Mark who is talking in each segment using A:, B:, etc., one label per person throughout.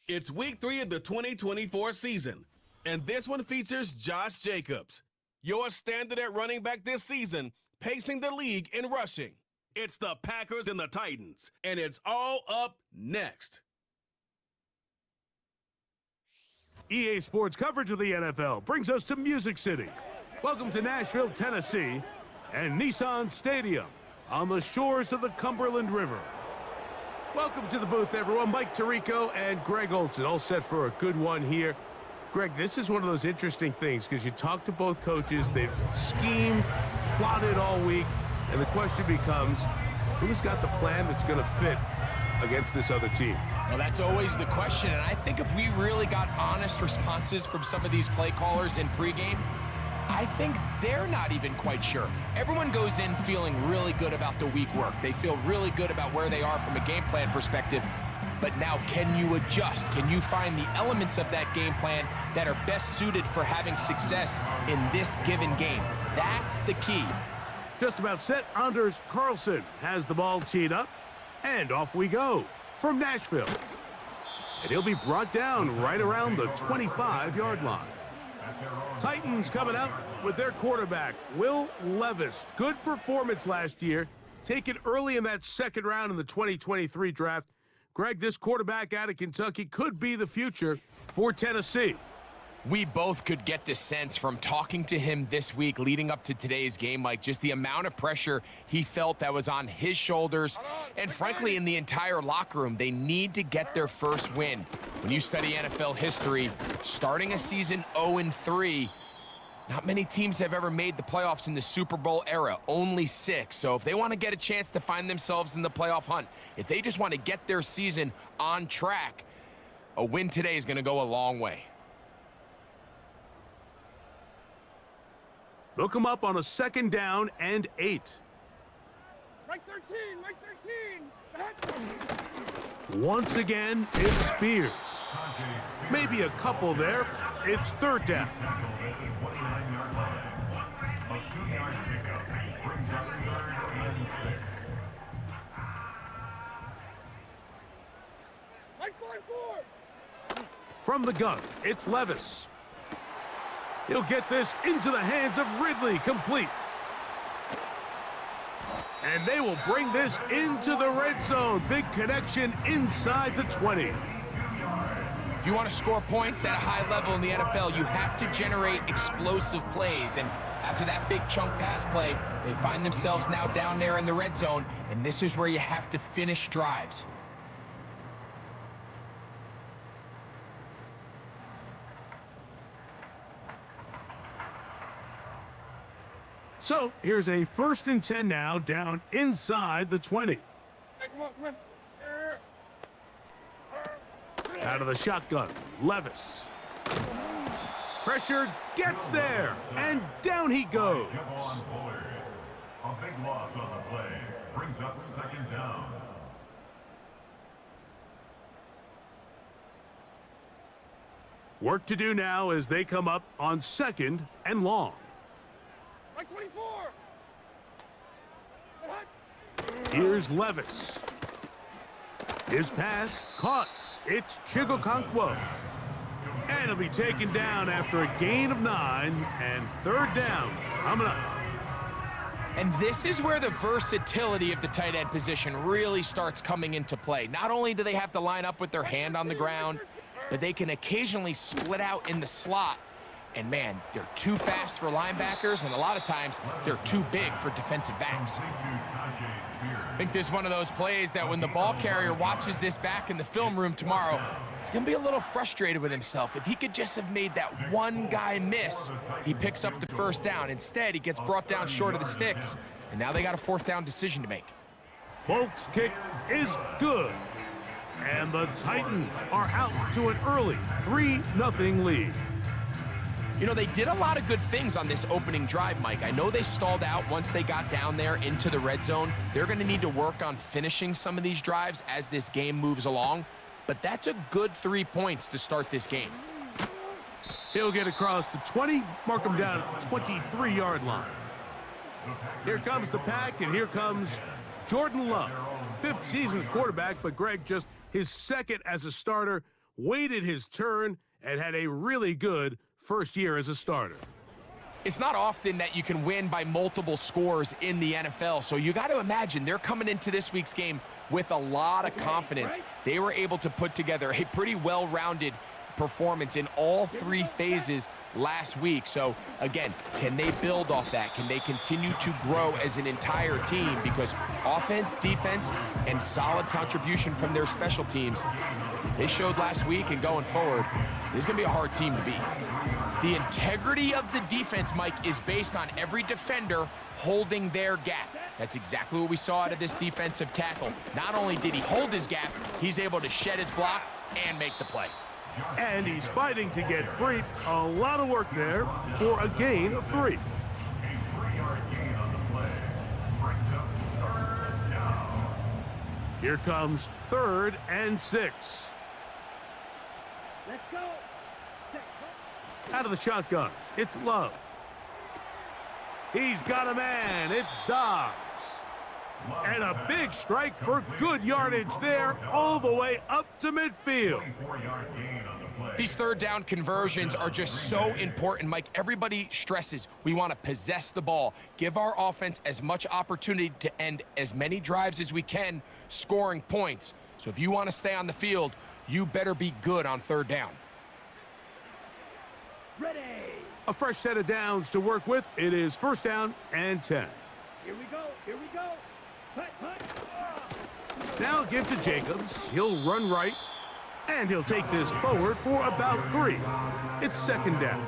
A: It's week 3 of the 2024 season, and this one features Josh Jacobs, your standard at running back this season, pacing the league in rushing. It's the Packers and the Titans, and it's all up next.
B: EA Sports coverage of the NFL brings us to Music City. Welcome to Nashville, Tennessee, and Nissan Stadium on the shores of the Cumberland River. Welcome to the booth, everyone. Mike Tirico and Greg Olson, all set for a good one here. Greg, this is one of those interesting things because you talk to both coaches. They've schemed, plotted all week, and the question becomes, who's got the plan that's going to fit against this other team?
C: Well, that's always the question, and I think if we really got honest responses from some of these play callers in pregame, I think they're not even quite sure. Everyone goes in feeling really good about the week work. They feel really good about where they are from a game plan perspective. But now, can you adjust? Can you find the elements of that game plan that are best suited for having success in this given game? That's the key.
B: Just about set. Anders Carlson has the ball teed up, and off we go from Nashville. And he'll be brought down right around the 25-yard line. Titans coming out with their quarterback, Will Levis. Good performance last year, taken early in that second round in the 2023 draft. Greg, this quarterback out of Kentucky could be the future for Tennessee.
C: We both could get the sense from talking to him this week leading up to today's game, Mike, just the amount of pressure he felt that was on his shoulders. And frankly, in the entire locker room, they need to get their first win. When you study NFL history, starting a season 0-3, not many teams have ever made the playoffs in the Super Bowl era, only 6. So if they want to get a chance to find themselves in the playoff hunt, if they just want to get their season on track, a win today is going to go a long way.
B: They'll come up on a 2nd down and 8.
D: Mike 13, Mike 13.
B: Once again, it's Spears. Maybe a couple there. It's 3rd down.
D: Mike 4.
B: From the gun, it's Levis. He'll get this into the hands of Ridley, complete. And they will bring this into the red zone. Big connection inside the 20.
C: If you want to score points at a high level in the NFL, you have to generate explosive plays. And after that big chunk pass play, they find themselves now down there in the red zone. And this is where you have to finish drives.
B: So here's a 1st and 10 now, down inside the 20.
D: Come on.
B: Out of the shotgun, Levis. Pressure gets there, and down he goes.
E: A big loss on the play brings up 2nd down.
B: Work to do now as they come up on 2nd and long.
D: Mike 24.
B: Here's Levis. His pass caught. It's Chigokonkwo. And he'll be taken down after a gain of 9, and 3rd down coming up.
C: And this is where the versatility of the tight end position really starts coming into play. Not only do they have to line up with their hand on the ground, but they can occasionally split out in the slot. And man, they're too fast for linebackers, and a lot of times they're too big for defensive backs. I think this is one of those plays that when the ball carrier watches this back in the film room tomorrow, he's going to be a little frustrated with himself. If he could just have made that one guy miss, he picks up the 1st down. Instead, he gets brought down short of the sticks, and now they got a 4th down decision to make.
B: Folk's kick is good. And the Titans are out to an early 3-0 lead.
C: You know, they did a lot of good things on this opening drive, Mike. I know they stalled out once they got down there into the red zone. They're going to need to work on finishing some of these drives as this game moves along. But that's a good 3 points to start this game.
B: He'll get across the 20, mark him down at the 23-yard line. Here comes the pack, and here comes Jordan Love. 5th season quarterback, but Greg, just his 2nd as a starter. waited his turn, and had a really good first year as a starter.
C: It's not often that you can win by multiple scores in the NFL, so you got to imagine they're coming into this week's game with a lot of confidence. They were able to put together a pretty well-rounded performance in all three phases last week. So again, can they build off that? Can they continue to grow as an entire team? Because offense, defense, and solid contribution from their special teams, they showed last week, and going forward, this is going to be a hard team to beat. The integrity of the defense, Mike, is based on every defender holding their gap. That's exactly what we saw out of this defensive tackle. Not only did he hold his gap, he's able to shed his block and make the play.
B: And he's fighting to get free. A lot of work there for a gain of 3.
E: A 3-yard gain on the play brings up 3rd down.
B: Here comes 3rd and 6.
D: Let's go.
B: Out of the shotgun, it's Love. He's got a man, it's Dobbs. And a big strike for good yardage there, all the way up to midfield.
E: 4-yard gain on the play.
C: These third down conversions are just so important, Mike. Everybody stresses we want to possess the ball, give our offense as much opportunity to end as many drives as we can, scoring points. So if you want to stay on the field, you better be good on 3rd down.
D: Ready.
B: A fresh set of downs to work with. It is 1st down and 10.
D: Here we go. Here we go. Putt, putt.
B: Now give to Jacobs. He'll run right, and he'll take this forward for about 3. It's 2nd down.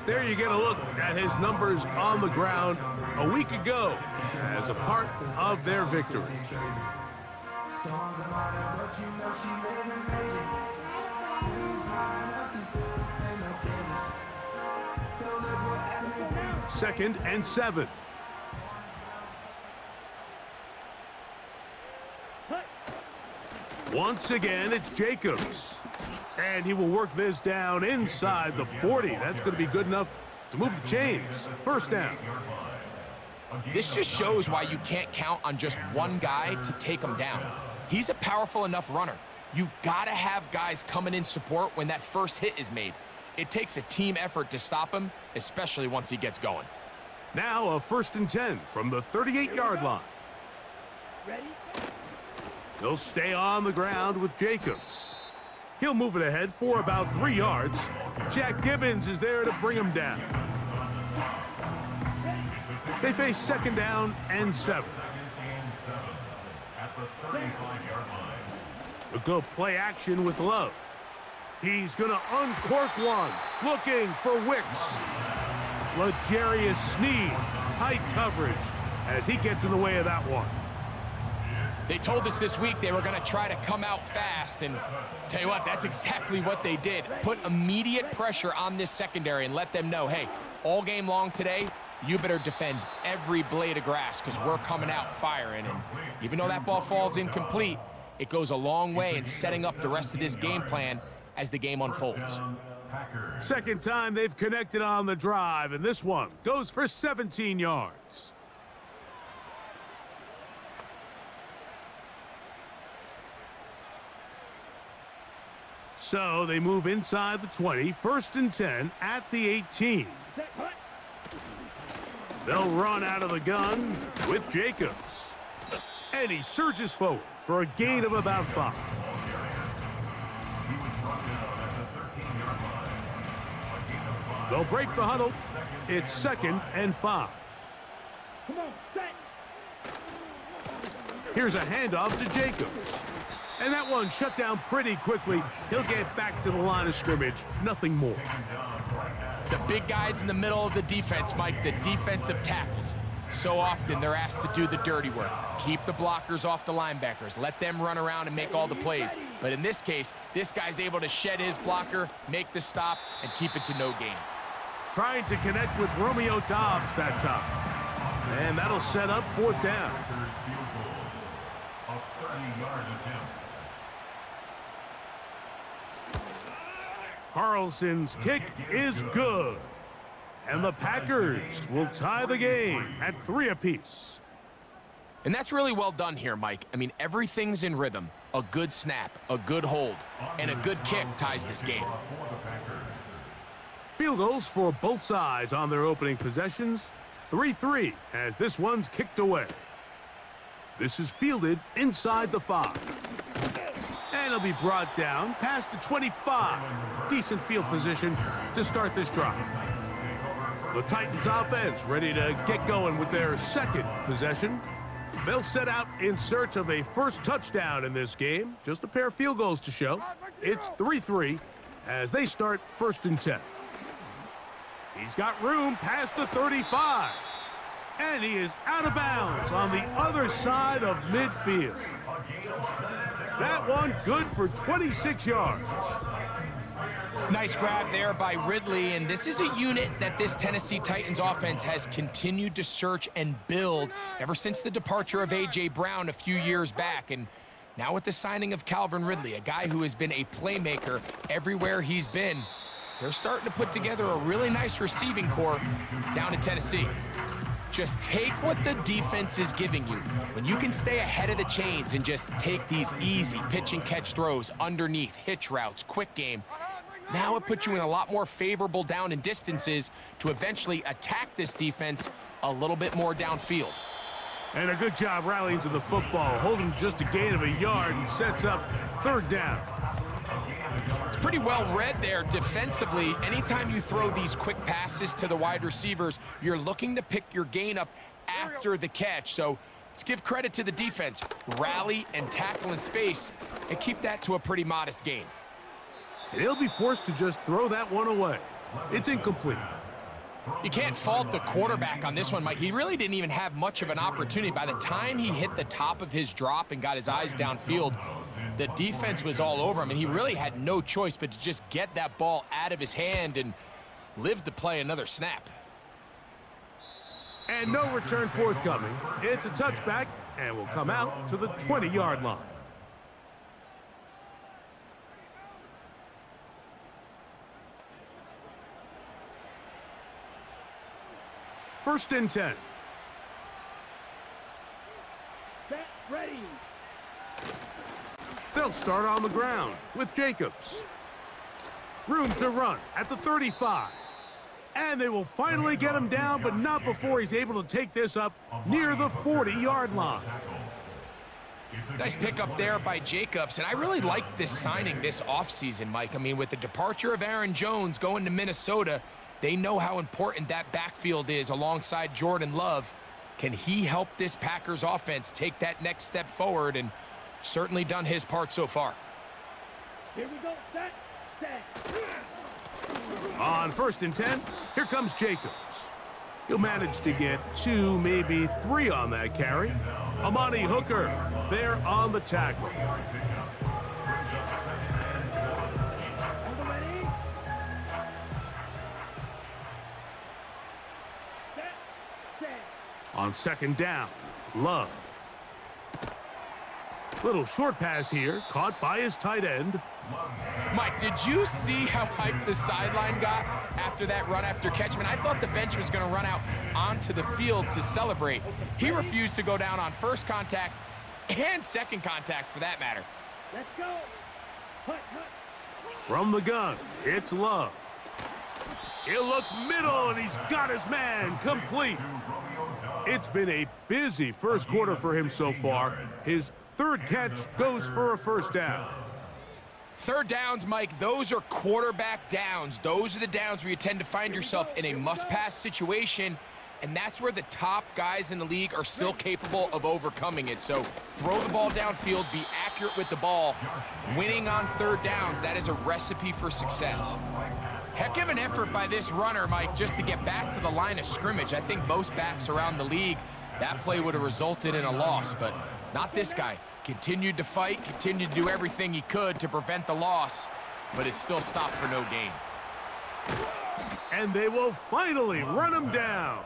B: There you get a look at his numbers on the ground a week ago as a part of their victory. Second and 7. Once again, it's Jacobs. And he will work this down inside the 40. That's going to be good enough to move the chains. 1st down.
C: This just shows why you can't count on just one guy to take him down. He's a powerful enough runner. You got to have guys coming in support when that first hit is made. It takes a team effort to stop him, especially once he gets going.
B: Now a 1st and 10 from the 38-yard line.
D: Ready.
B: He'll stay on the ground with Jacobs. He'll move it ahead for about 3 yards. Jack Gibbons is there to bring him down. They face 2nd down and 7.
E: At the 35-yard line.
B: They'll go play action with Love. He's going to uncork one, looking for Wicks. L'Jarius Sneed, tight coverage as he gets in the way of that one.
C: They told us this week they were going to try to come out fast, and tell you what, that's exactly what they did. Put immediate pressure on this secondary and let them know, hey, all game long today, you better defend every blade of grass because we're coming out firing. And even though that ball falls incomplete, it goes a long way in setting up the rest of this game plan as the game unfolds.
B: Second time they've connected on the drive, and this one goes for 17 yards. So they move inside the 20, 1st and 10 at the 18. They'll run out of the gun with Jacobs. And he surges forward for a gain of about 5. They'll break the huddle. It's 2nd and 5.
D: Come on, set.
B: Here's a handoff to Jacobs. And that one shut down pretty quickly. He'll get back to the line of scrimmage. Nothing more.
C: The big guys in the middle of the defense, Mike, the defensive tackles. So often they're asked to do the dirty work. Keep the blockers off the linebackers. Let them run around and make all the plays. But in this case, this guy's able to shed his blocker, make the stop, and keep it to no gain.
B: Trying to connect with Romeo Dobbs that time. And that'll set up 4th down.
E: A 30-yard attempt.
B: Carlson's kick is good. And the Packers will tie the game at 3 apiece.
C: And that's really well done here, Mike. I mean, everything's in rhythm. A good snap, a good hold, and a good kick ties this game.
B: Field goals for both sides on their opening possessions. 3-3 as this one's kicked away. This is fielded inside the 5. And it'll be brought down past the 25. Decent field position to start this drive. The Titans offense ready to get going with their second possession. They'll set out in search of a first touchdown in this game. Just a pair of field goals to show. It's 3-3 as they start 1st and 10. He's got room past the 35. And he is out of bounds on the other side of midfield. That one good for 26 yards.
C: Nice grab there by Ridley, and this is a unit that this Tennessee Titans offense has continued to search and build ever since the departure of A.J. Brown a few years back. And now with the signing of Calvin Ridley, a guy who has been a playmaker everywhere he's been, they're starting to put together a really nice receiving core down in Tennessee. Just take what the defense is giving you. When you can stay ahead of the chains and just take these easy pitch and catch throws underneath, hitch routes, quick game, now it puts you in a lot more favorable down and distances to eventually attack this defense a little bit more downfield.
B: And a good job rallying to the football, holding just a gain of a yard and sets up 3rd down.
C: It's pretty well read there defensively. Anytime you throw these quick passes to the wide receivers, you're looking to pick your gain up after the catch. So let's give credit to the defense. Rally and tackle in space and keep that to a pretty modest gain.
B: He'll be forced to just throw that one away. It's incomplete.
C: You can't fault the quarterback on this one, Mike. He really didn't even have much of an opportunity. By the time he hit the top of his drop and got his eyes downfield, the defense was all over him, and he really had no choice but to just get that ball out of his hand and live to play another snap.
B: And no return forthcoming. It's a touchback and will come out to the 20-yard line. First and 10.
D: Set, ready.
B: They'll start on the ground with Jacobs. Room to run at the 35. And they will finally get him down, but not before he's able to take this up near the 40-yard line.
C: Nice pickup there by Jacobs, and I really like this signing this offseason, Mike. I mean, with the departure of Aaron Jones going to Minnesota, they know how important that backfield is alongside Jordan Love. Can he help this Packers offense take that next step forward? And certainly done his part so far.
D: Here we go. Set, set.
B: On 1st and 10, here comes Jacobs. He'll manage to get 2, maybe 3 on that carry. Amani Hooker there on the tackle.
D: Ready? Set, set.
B: On 2nd down, Love. Little short pass here, caught by his tight end.
C: Mike, did you see how hyped the sideline got after that run after catch? Man, I thought the bench was going to run out onto the field to celebrate. He refused to go down on first contact and second contact for that matter.
D: Let's go. Hut, hut.
B: From the gun, it's Love. He'll look middle, and he's got his man complete. It's been a busy first quarter for him so far. His 3rd catch goes for a 1st down.
C: 3rd downs, Mike, those are quarterback downs. Those are the downs where you tend to find yourself in a must-pass situation, and that's where the top guys in the league are still capable of overcoming it. So throw the ball downfield, be accurate with the ball. Winning on 3rd downs, that is a recipe for success. Heck of an effort by this runner, Mike, just to get back to the line of scrimmage. I think most backs around the league, that play would have resulted in a loss, but not this guy. Continued to fight, continued to do everything he could to prevent the loss, but it still stopped for no gain.
B: And they will finally run him down.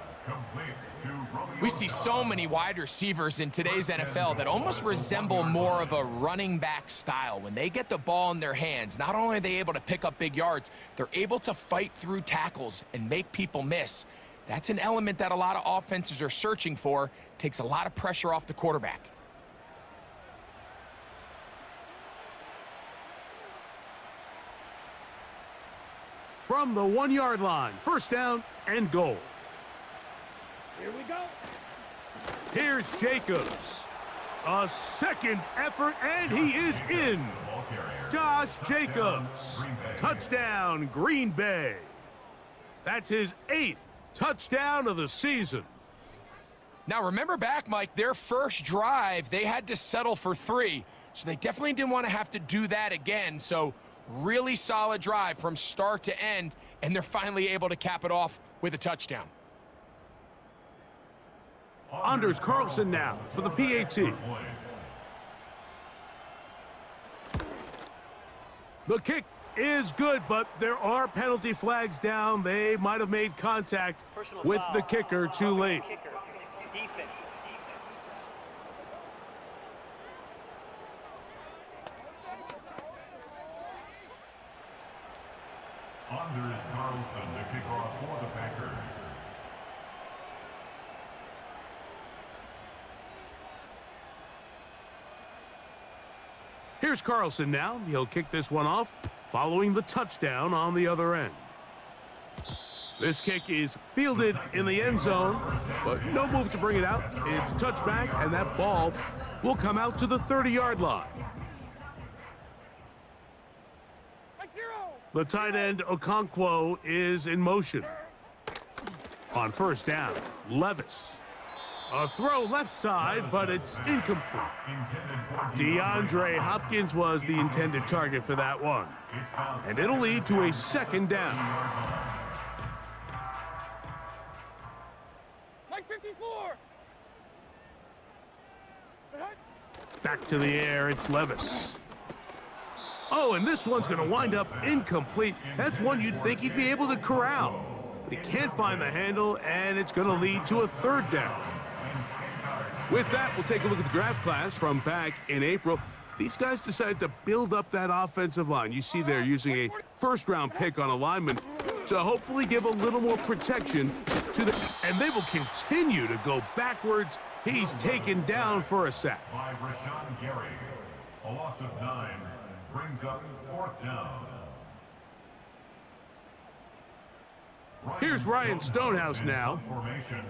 C: We see so many wide receivers in today's NFL that almost resemble more of a running back style. When they get the ball in their hands, not only are they able to pick up big yards, they're able to fight through tackles and make people miss. That's an element that a lot of offenses are searching for. Takes a lot of pressure off the quarterback.
B: From the 1-yard line, first down and goal.
D: Here we go.
B: Here's Jacobs. A second effort, and he is in. Josh Jacobs. Touchdown, Green Bay. That's his 8th touchdown of the season.
C: Now remember back, Mike, their first drive, they had to settle for 3. So they definitely didn't want to have to do that again. So really solid drive from start to end, and they're finally able to cap it off with a touchdown.
B: Anders Carlson now for the PAT. The kick is good, but there are penalty flags down. They might have made contact with the kicker too late.
E: Anders Carlson, the kickoff for the Packers.
B: Here's Carlson now. He'll kick this one off, following the touchdown on the other end. This kick is fielded in the end zone, but no move to bring it out. It's touchback, and that ball will come out to the 30-yard line. The tight end, Okonkwo, is in motion. On first down, Levis. A throw left side, but it's incomplete. DeAndre Hopkins was the intended target for that one. And it'll lead to a second down.
D: Like 54.
B: Back to the air, it's Levis. Oh, and this one's going to wind up incomplete. That's one you'd think he'd be able to corral. But he can't find the handle, and it's going to lead to a third down. With that, we'll take a look at the draft class from back in April. These guys decided to build up that offensive line. You see they're using a first-round pick on a lineman to hopefully give a little more protection to the... And they will continue to go backwards. He's taken down for a sack.
E: By Rashawn Gary. A loss of 9 brings up 4th down.
B: Here's Ryan Stonehouse now.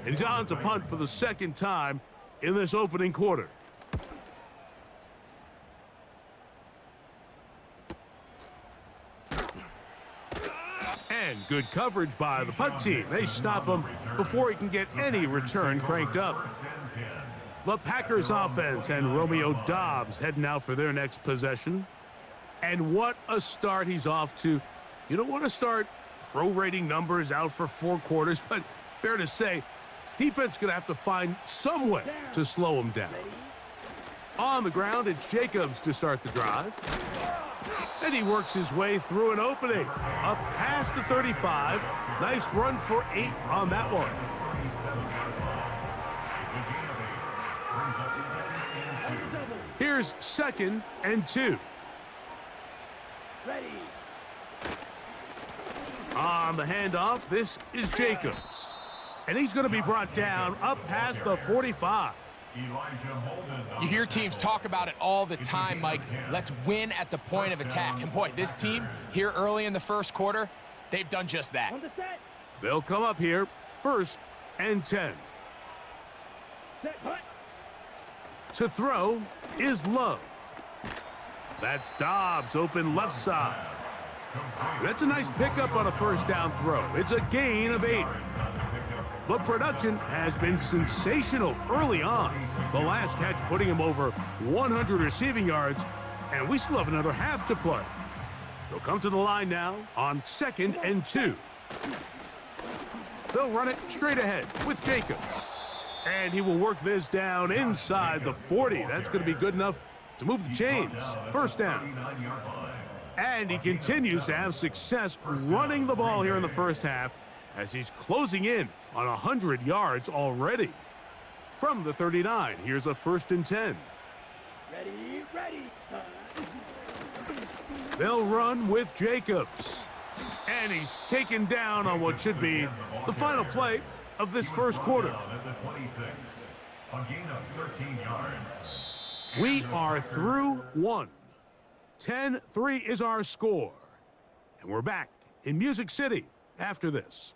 B: And he's on to punt for the second time in this opening quarter. And good coverage by the punt team. They stop him before he can get any return cranked up. The Packers offense and Romeo Doubs heading out for their next possession. And what a start he's off to. You don't want to start prorating numbers out for 4 quarters, but fair to say, this defense going to have to find some way to slow him down. On the ground, it's Jacobs to start the drive. And he works his way through an opening. Up past the 35. Nice run for 8 on that one. Here's 2nd and 2.
D: Ready.
B: On the handoff, this is Jacobs. And he's going to be brought down up past the 45.
C: You hear teams talk about it all the time, Mike. Let's win at the point of attack. And boy, this team here early in the first quarter, they've done just that.
D: On the set.
B: They'll come up here, 1st and 10.
D: Set, hut.
B: To throw is Love. That's Doubs, open left side. That's a nice pickup on a first down throw. It's a gain of 8. The production has been sensational early on. The last catch putting him over 100 receiving yards, and we still have another half to play. They'll come to the line now on 2nd and 2. They'll run it straight ahead with Jacobs. And he will work this down inside the 40. That's going to be good enough to move the chains. First down. And he continues to have success running the ball here in the first half as he's closing in on 100 yards already. From the 39, here's a 1st and 10.
D: Ready, ready.
B: They'll run with Jacobs. And he's taken down on what should be the final play of this first quarter.
E: At the 26, a gain of 13 yards.
B: We are through one. 10-3 is our score. And we're back in Music City after this.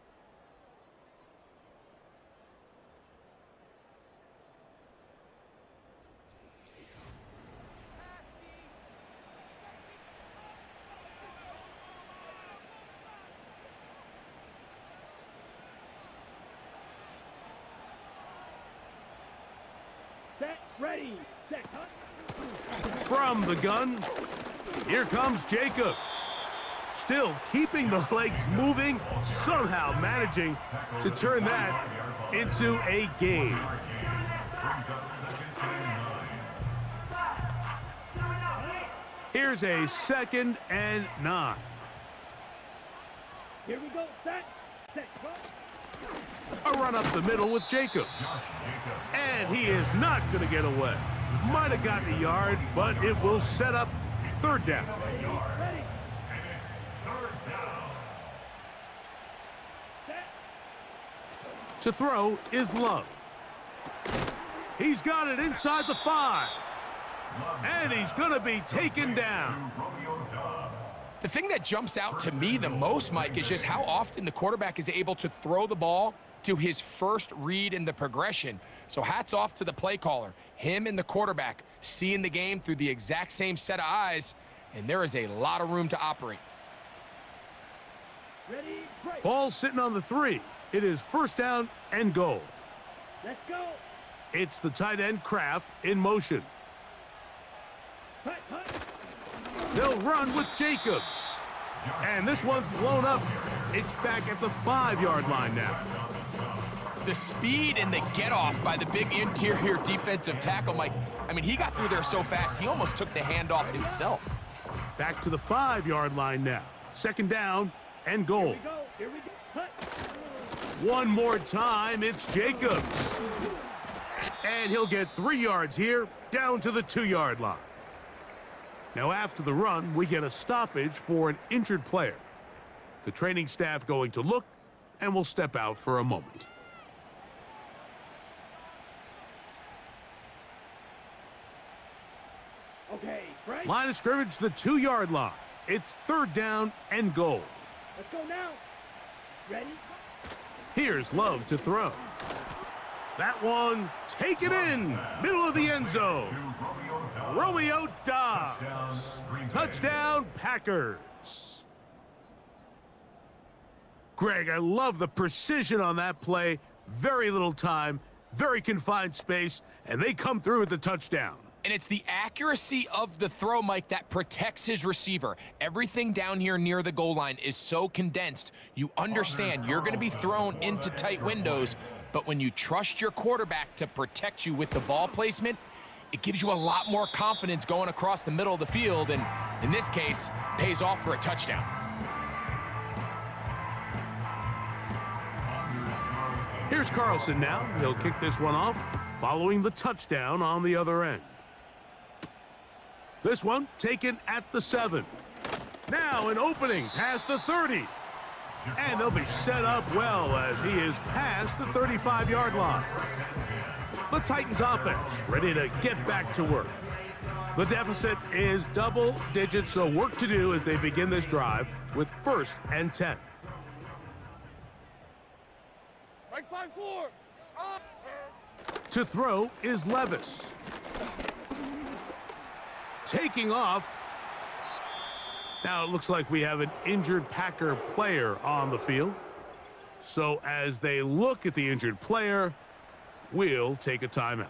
D: Set, ready, set, cut.
B: From the gun, here comes Jacobs. Still keeping the legs moving, somehow managing to turn that into a gain. Here's a 2nd and 9.
D: Here we go, set, cut.
B: A run up the middle with Jacobs. And he is not going to get away. Might have gotten a yard, but it will set up 3rd down.
D: Ready.
B: To throw is Love. He's got it inside the 5. And he's going to be taken down.
C: The thing that jumps out to me the most, Mike, is just how often the quarterback is able to throw the ball to his first read in the progression. So hats off to the play caller. Him and the quarterback seeing the game through the exact same set of eyes, and there is a lot of room to operate.
D: Ready, break.
B: Ball sitting on the 3. It is 1st down and goal.
D: Let's go.
B: It's the tight end Kraft in motion.
D: Cut, cut.
B: They'll run with Jacobs. And this one's blown up. It's back at the 5-yard line now.
C: The speed and the get-off by the big interior defensive tackle, Mike. I mean, he got through there so fast, he almost took the handoff himself.
B: Back to the 5-yard line now. 2nd down and goal.
D: Here we go, cut.
B: One more time, it's Jacobs. And he'll get 3 yards here, down to the 2-yard line. Now after the run, we get a stoppage for an injured player. The training staff going to look, and will step out for a moment.
D: Okay, break.
B: Line of scrimmage, the 2-yard line. It's 3rd down and goal.
D: Let's go now. Ready?
B: Here's Love to throw. That one, take it in, middle of the end zone. Romeo Dobbs. Touchdown, Packers. Greg, I love the precision on that play. Very little time, very confined space, and they come through with the touchdown.
C: And it's the accuracy of the throw, Mike, that protects his receiver. Everything down here near the goal line is so condensed. You understand you're going to be thrown into tight windows, but when you trust your quarterback to protect you with the ball placement, it gives you a lot more confidence going across the middle of the field, and in this case, pays off for a touchdown.
B: Here's Carlson now. He'll kick this one off, following the touchdown on the other end. This one taken at the 7. Now an opening past the 30. And they'll be set up well as he is past the 35-yard line. The Titans offense ready to get back to work. The deficit is double digits, so work to do as they begin this drive with 1st and 10.
D: Right 5-4. Up.
B: To throw is Levis. Taking off. Now it looks like we have an injured Packer player on the field. So as they look at the injured player, we'll take a timeout.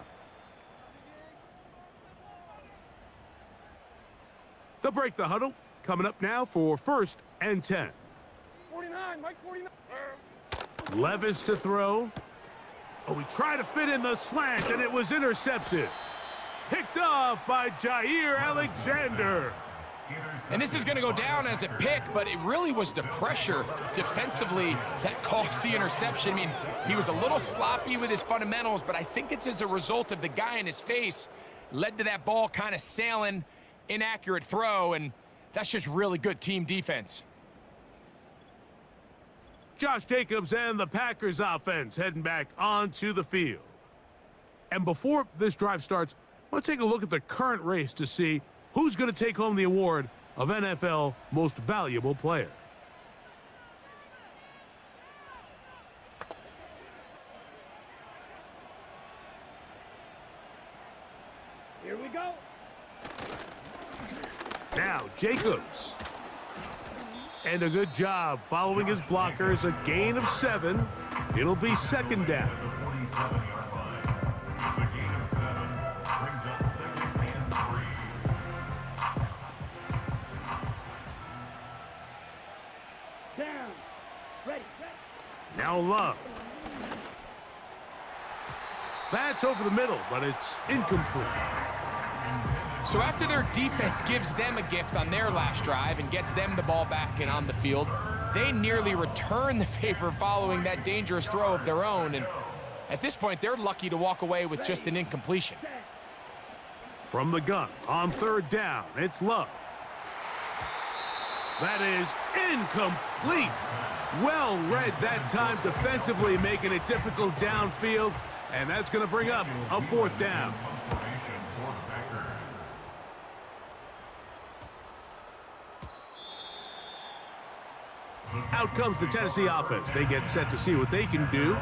B: They'll break the huddle. Coming up now for 1st and 10.
D: 49, Mike 49.
B: Levis to throw. Oh, we tried to fit in the slant, and it was intercepted. Picked off by Jair Alexander.
C: And this is going to go down as a pick, but it really was the pressure defensively that caused the interception. I mean, he was a little sloppy with his fundamentals, but I think it's as a result of the guy in his face led to that ball kind of sailing, inaccurate throw, and that's just really good team defense.
B: Josh Jacobs and the Packers offense heading back onto the field. And before this drive starts, I want to take a look at the current race to see who's going to take home the award of NFL Most Valuable Player.
D: Here we go.
B: Now Jacobs. And a good job following his blockers, a gain of 7. It'll be second down.
E: 47-yard line. The gain of 7 brings up 2nd and 3.
D: Down. Ready.
B: Now Love. That's over the middle, but it's incomplete.
C: So after their defense gives them a gift on their last drive and gets them the ball back and on the field, they nearly return the favor following that dangerous throw of their own. And at this point, they're lucky to walk away with just an incompletion.
B: From the gun on 3rd down, it's Love. That is incomplete. Well read that time defensively, making it difficult downfield. And that's going to bring up a 4th down. Out comes the Tennessee offense. They get set to see what they can do.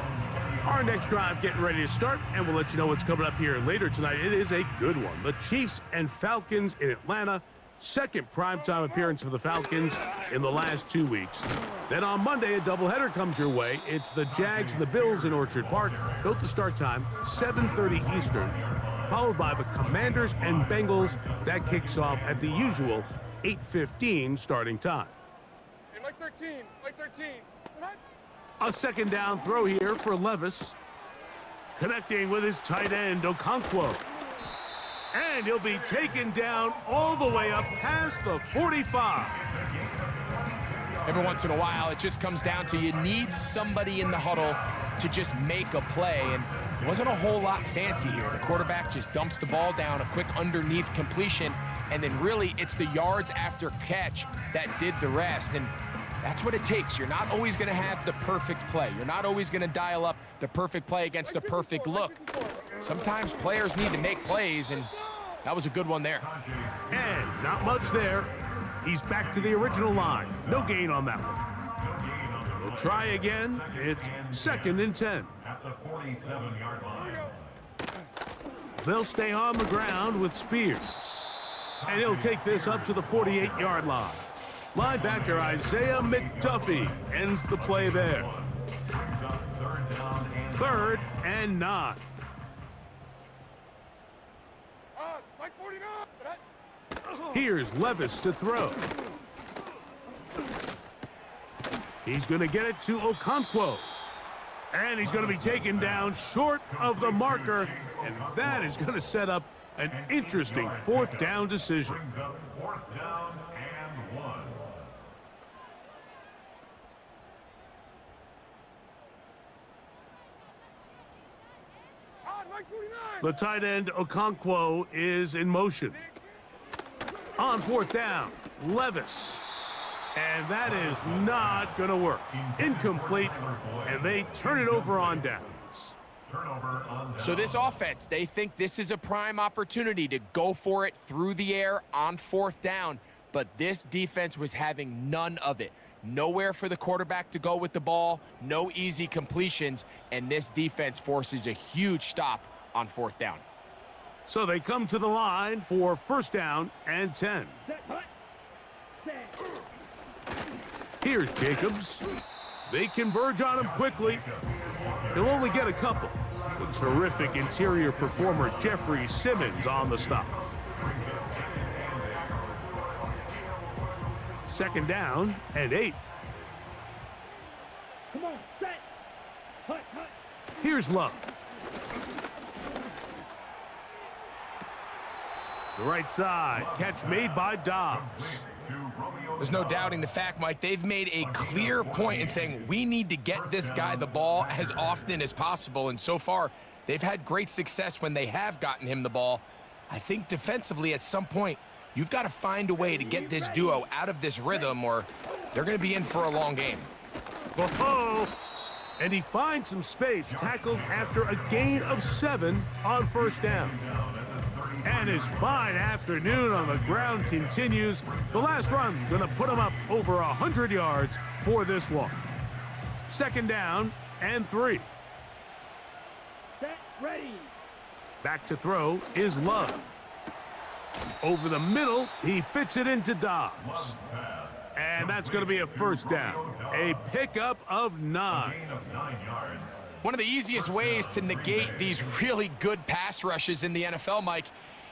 B: Our next drive getting ready to start, and we'll let you know what's coming up here later tonight. It is a good one. The Chiefs and Falcons in Atlanta. Second primetime appearance for the Falcons in the last 2 weeks. Then on Monday, a doubleheader comes your way. It's the Jags and the Bills in Orchard Park. Note the start time, 7:30 Eastern, followed by the Commanders and Bengals. That kicks off at the usual 8:15 starting time.
F: Hey, Mike 13.
B: A second down throw here for Levis. Connecting with his tight end, Okonkwo. And he'll be taken down all the way up past the 45.
C: Every once in a while, it just comes down to you need somebody in the huddle to just make a play. And it wasn't a whole lot fancy here. The quarterback just dumps the ball down, a quick underneath completion, and then really it's the yards after catch that did the rest. And that's what it takes. You're not always going to have the perfect play. You're not always going to dial up the perfect play against the perfect look. Sometimes players need to make plays, and that was a good one there.
B: And not much there. He's back to the original line. No gain on that one. We'll try again. It's 2nd and 10.
E: At the 47-yard line.
B: They'll stay on the ground with Spears. And he'll take this up to the 48-yard line. Linebacker Isaiah McDuffie ends the play there.
E: Brings up 3rd down and
B: 3rd and 9.
F: Mike 49.
B: Here's Levis to throw. He's going to get it to Okonkwo. And he's going to be taken down short of the marker. And that is going to set up an interesting 4th down decision.
E: brings up 4th down and 1.
F: Mike 49.
B: The tight end, Okonkwo, is in motion. On 4th down, Levis. And that is not going to work. Incomplete, and they turn it over on downs.
E: Turnover on down.
C: So this offense, they think this is a prime opportunity to go for it through the air on 4th down, but this defense was having none of it. Nowhere for the quarterback to go with the ball, no easy completions, and this defense forces a huge stop on 4th down.
B: So they come to the line for 1st down and 10.
D: Set, hut. Set.
B: Here's Jacobs. They converge on him quickly. He'll only get a couple. The terrific interior performer Jeffrey Simmons on the stop. 2nd down and 8.
D: Come on, set. Hut.
B: Here's Love. The right side, catch made by Dobbs.
C: There's no doubting the fact, Mike, they've made a clear point in saying we need to get this guy the ball as often as possible, and so far they've had great success when they have gotten him the ball. I think defensively at some point you've got to find a way to get this duo out of this rhythm or they're going to be in for a long game.
B: Whoa! And he finds some space, tackled after a gain of 7 on first down. And his fine afternoon on the ground continues. The last run going to put him up over 100 yards for this one. Second down and 3.
D: Set, ready.
B: Back to throw is Love. Over the middle, he fits it into Dobbs. And that's going to be a first down. A pickup of 9.
C: One of the easiest ways to negate these really good pass rushes in the NFL, Mike,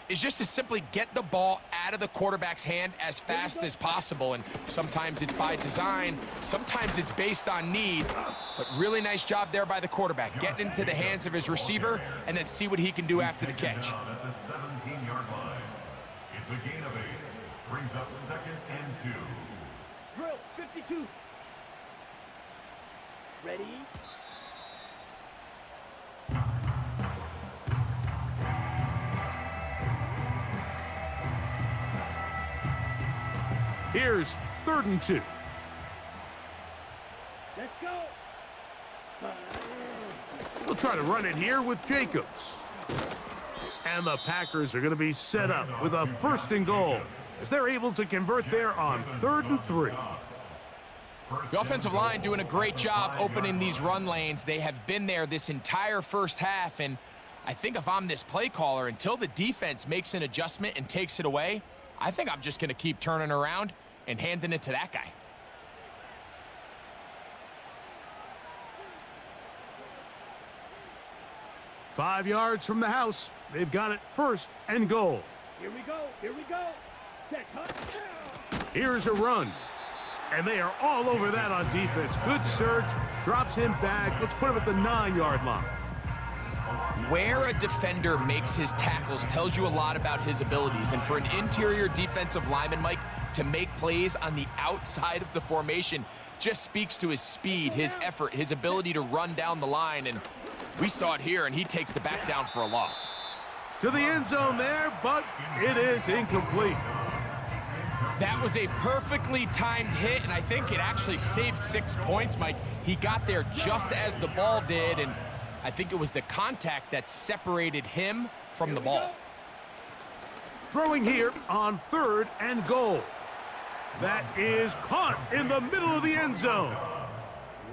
C: is just to simply get the ball out of the quarterback's hand as fast as possible. And sometimes it's by design, sometimes it's based on need. But really nice job there by the quarterback, getting into the hands of his receiver and then see what he can do after the catch.
E: At the 17-yard line. It's a gain of 8. Brings up 2nd and 2.
D: Drill, 52. Ready.
B: Here's 3rd and 2.
D: Let's go.
B: We'll try to run it here with Jacobs. And the Packers are going to be set up with a 1st and goal as they're able to convert there on 3rd and 3.
C: The offensive line doing a great job opening these run lanes. They have been there this entire first half, and I think if I'm this play caller, until the defense makes an adjustment and takes it away, I think I'm just going to keep turning around and handing it to that guy.
B: Five yards from the house. They've got it 1st and goal.
D: Here we go. Here we go. Set, touchdown.
B: Here's a run. And they are all over that on defense. Good surge. Drops him back. Let's put him at the 9-yard line.
C: Where a defender makes his tackles tells you a lot about his abilities. And for an interior defensive lineman, Mike, to make plays on the outside of the formation just speaks to his speed, his effort, his ability to run down the line. And we saw it here, and he takes the back down for a loss.
B: To the end zone there, but it is incomplete.
C: That was a perfectly timed hit, and I think it actually saved 6 points, Mike. He got there just as the ball did, and I think it was the contact that separated him from the ball.
B: Throwing here on 3rd and goal. That is caught in the middle of the end zone.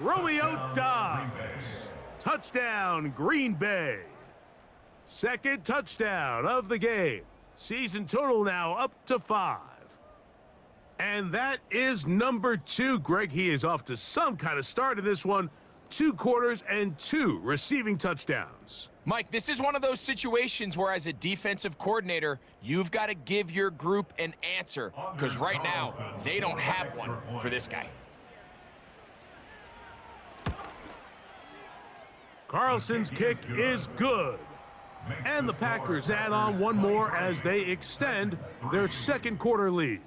B: Romeo Dobbs. Touchdown, Green Bay. 2nd touchdown of the game. Season total now up to 5. And that is number 2. Greg, he is off to some kind of start in this one. 2 quarters and 2 receiving touchdowns.
C: Mike, this is one of those situations where as a defensive coordinator, you've got to give your group an answer, because right now, they don't have one for this guy.
B: Carlson's kick is good. And the Packers add on one more as they extend their 2nd quarter lead.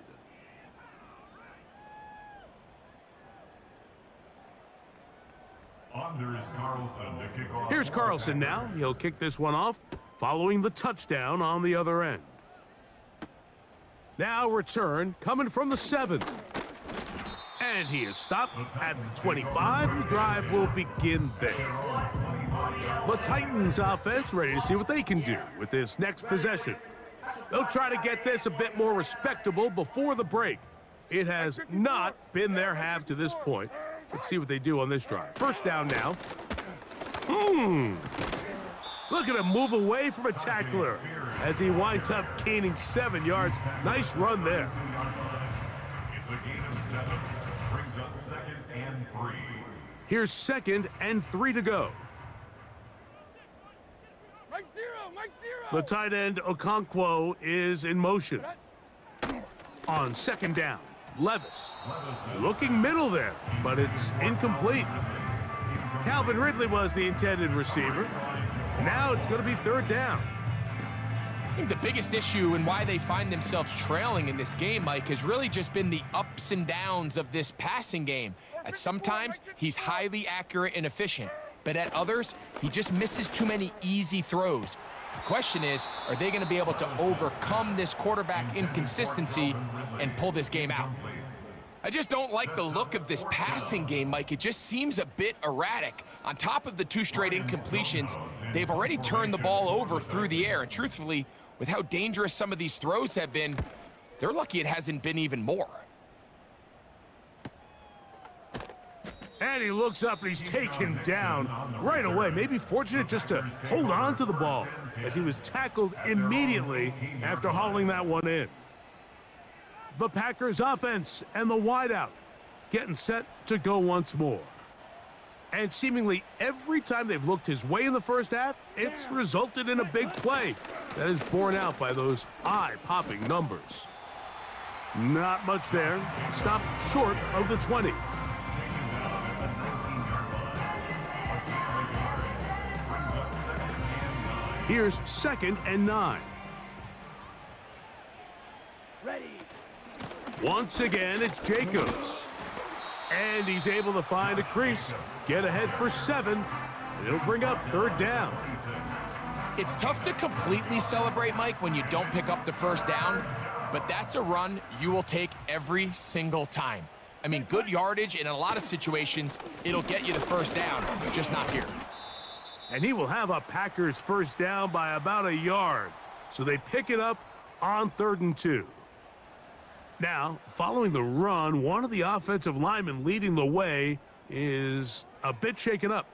B: Here's Carlson now. He'll kick this one off, following the touchdown on the other end. Now return coming from the 7. And he is stopped at the 25. The drive will begin there. The Titans offense ready to see what they can do with this next possession. They'll try to get this a bit more respectable before the break. It has not been their half to this point. Let's see what they do on this drive. First down now. Look at him move away from a tackler as he winds up gaining 7 yards. Nice run there.
E: It's a gain of 7. Brings up 2nd and 3.
B: Here's 2nd and 3 to go.
F: Mike 0, Mike 0.
B: The tight end Okonkwo is in motion. On 2nd down, Levis looking middle there, but it's incomplete. Calvin Ridley was the intended receiver. Now it's going to be 3rd down.
C: I think the biggest issue and why they find themselves trailing in this game, Mike, has really just been the ups and downs of this passing game. At sometimes, he's highly accurate and efficient, but at others, he just misses too many easy throws. The question is, are they going to be able to overcome this quarterback inconsistency and pull this game out? I just don't like the look of this passing game, Mike. It just seems a bit erratic. On top of the 2 straight incompletions, they've already turned the ball over through the air. And truthfully, with how dangerous some of these throws have been, they're lucky it hasn't been even more.
B: And he looks up and he's taken down right away. Maybe fortunate just to hold on to the ball as he was tackled immediately after hauling that one in. The Packers offense and the wideout getting set to go once more. And seemingly every time they've looked his way in the first half, it's resulted in a big play that is borne out by those eye-popping numbers. Not much there. Stopped short of the 20. Here's 2nd and 9.
D: Ready.
B: Once again, it's Jacobs. And he's able to find a crease, get ahead for 7, and it'll bring up 3rd down.
C: It's tough to completely celebrate, Mike, when you don't pick up the first down, but that's a run you will take every single time. I mean, good yardage, and in a lot of situations, it'll get you the first down, just not here.
B: And he will have a Packers first down by about a yard. So they pick it up on 3rd and 2. Now, following the run, one of the offensive linemen leading the way is a bit shaken up.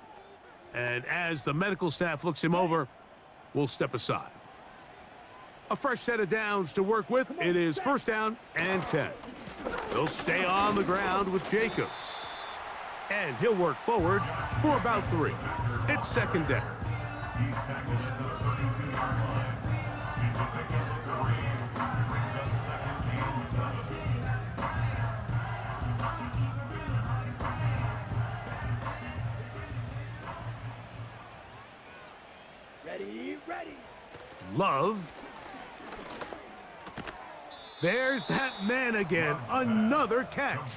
B: And as the medical staff looks him over, we'll step aside. A fresh set of downs to work with. It is 1st down and 10. They'll stay on the ground with Jacobs. And he'll work forward for about 3. It's 2nd down.
E: He's tackled at the 32-yard line. He's a pick of 3. Brings us 2nd and 7.
D: Ready, ready.
B: Love. There's that man again. Another catch.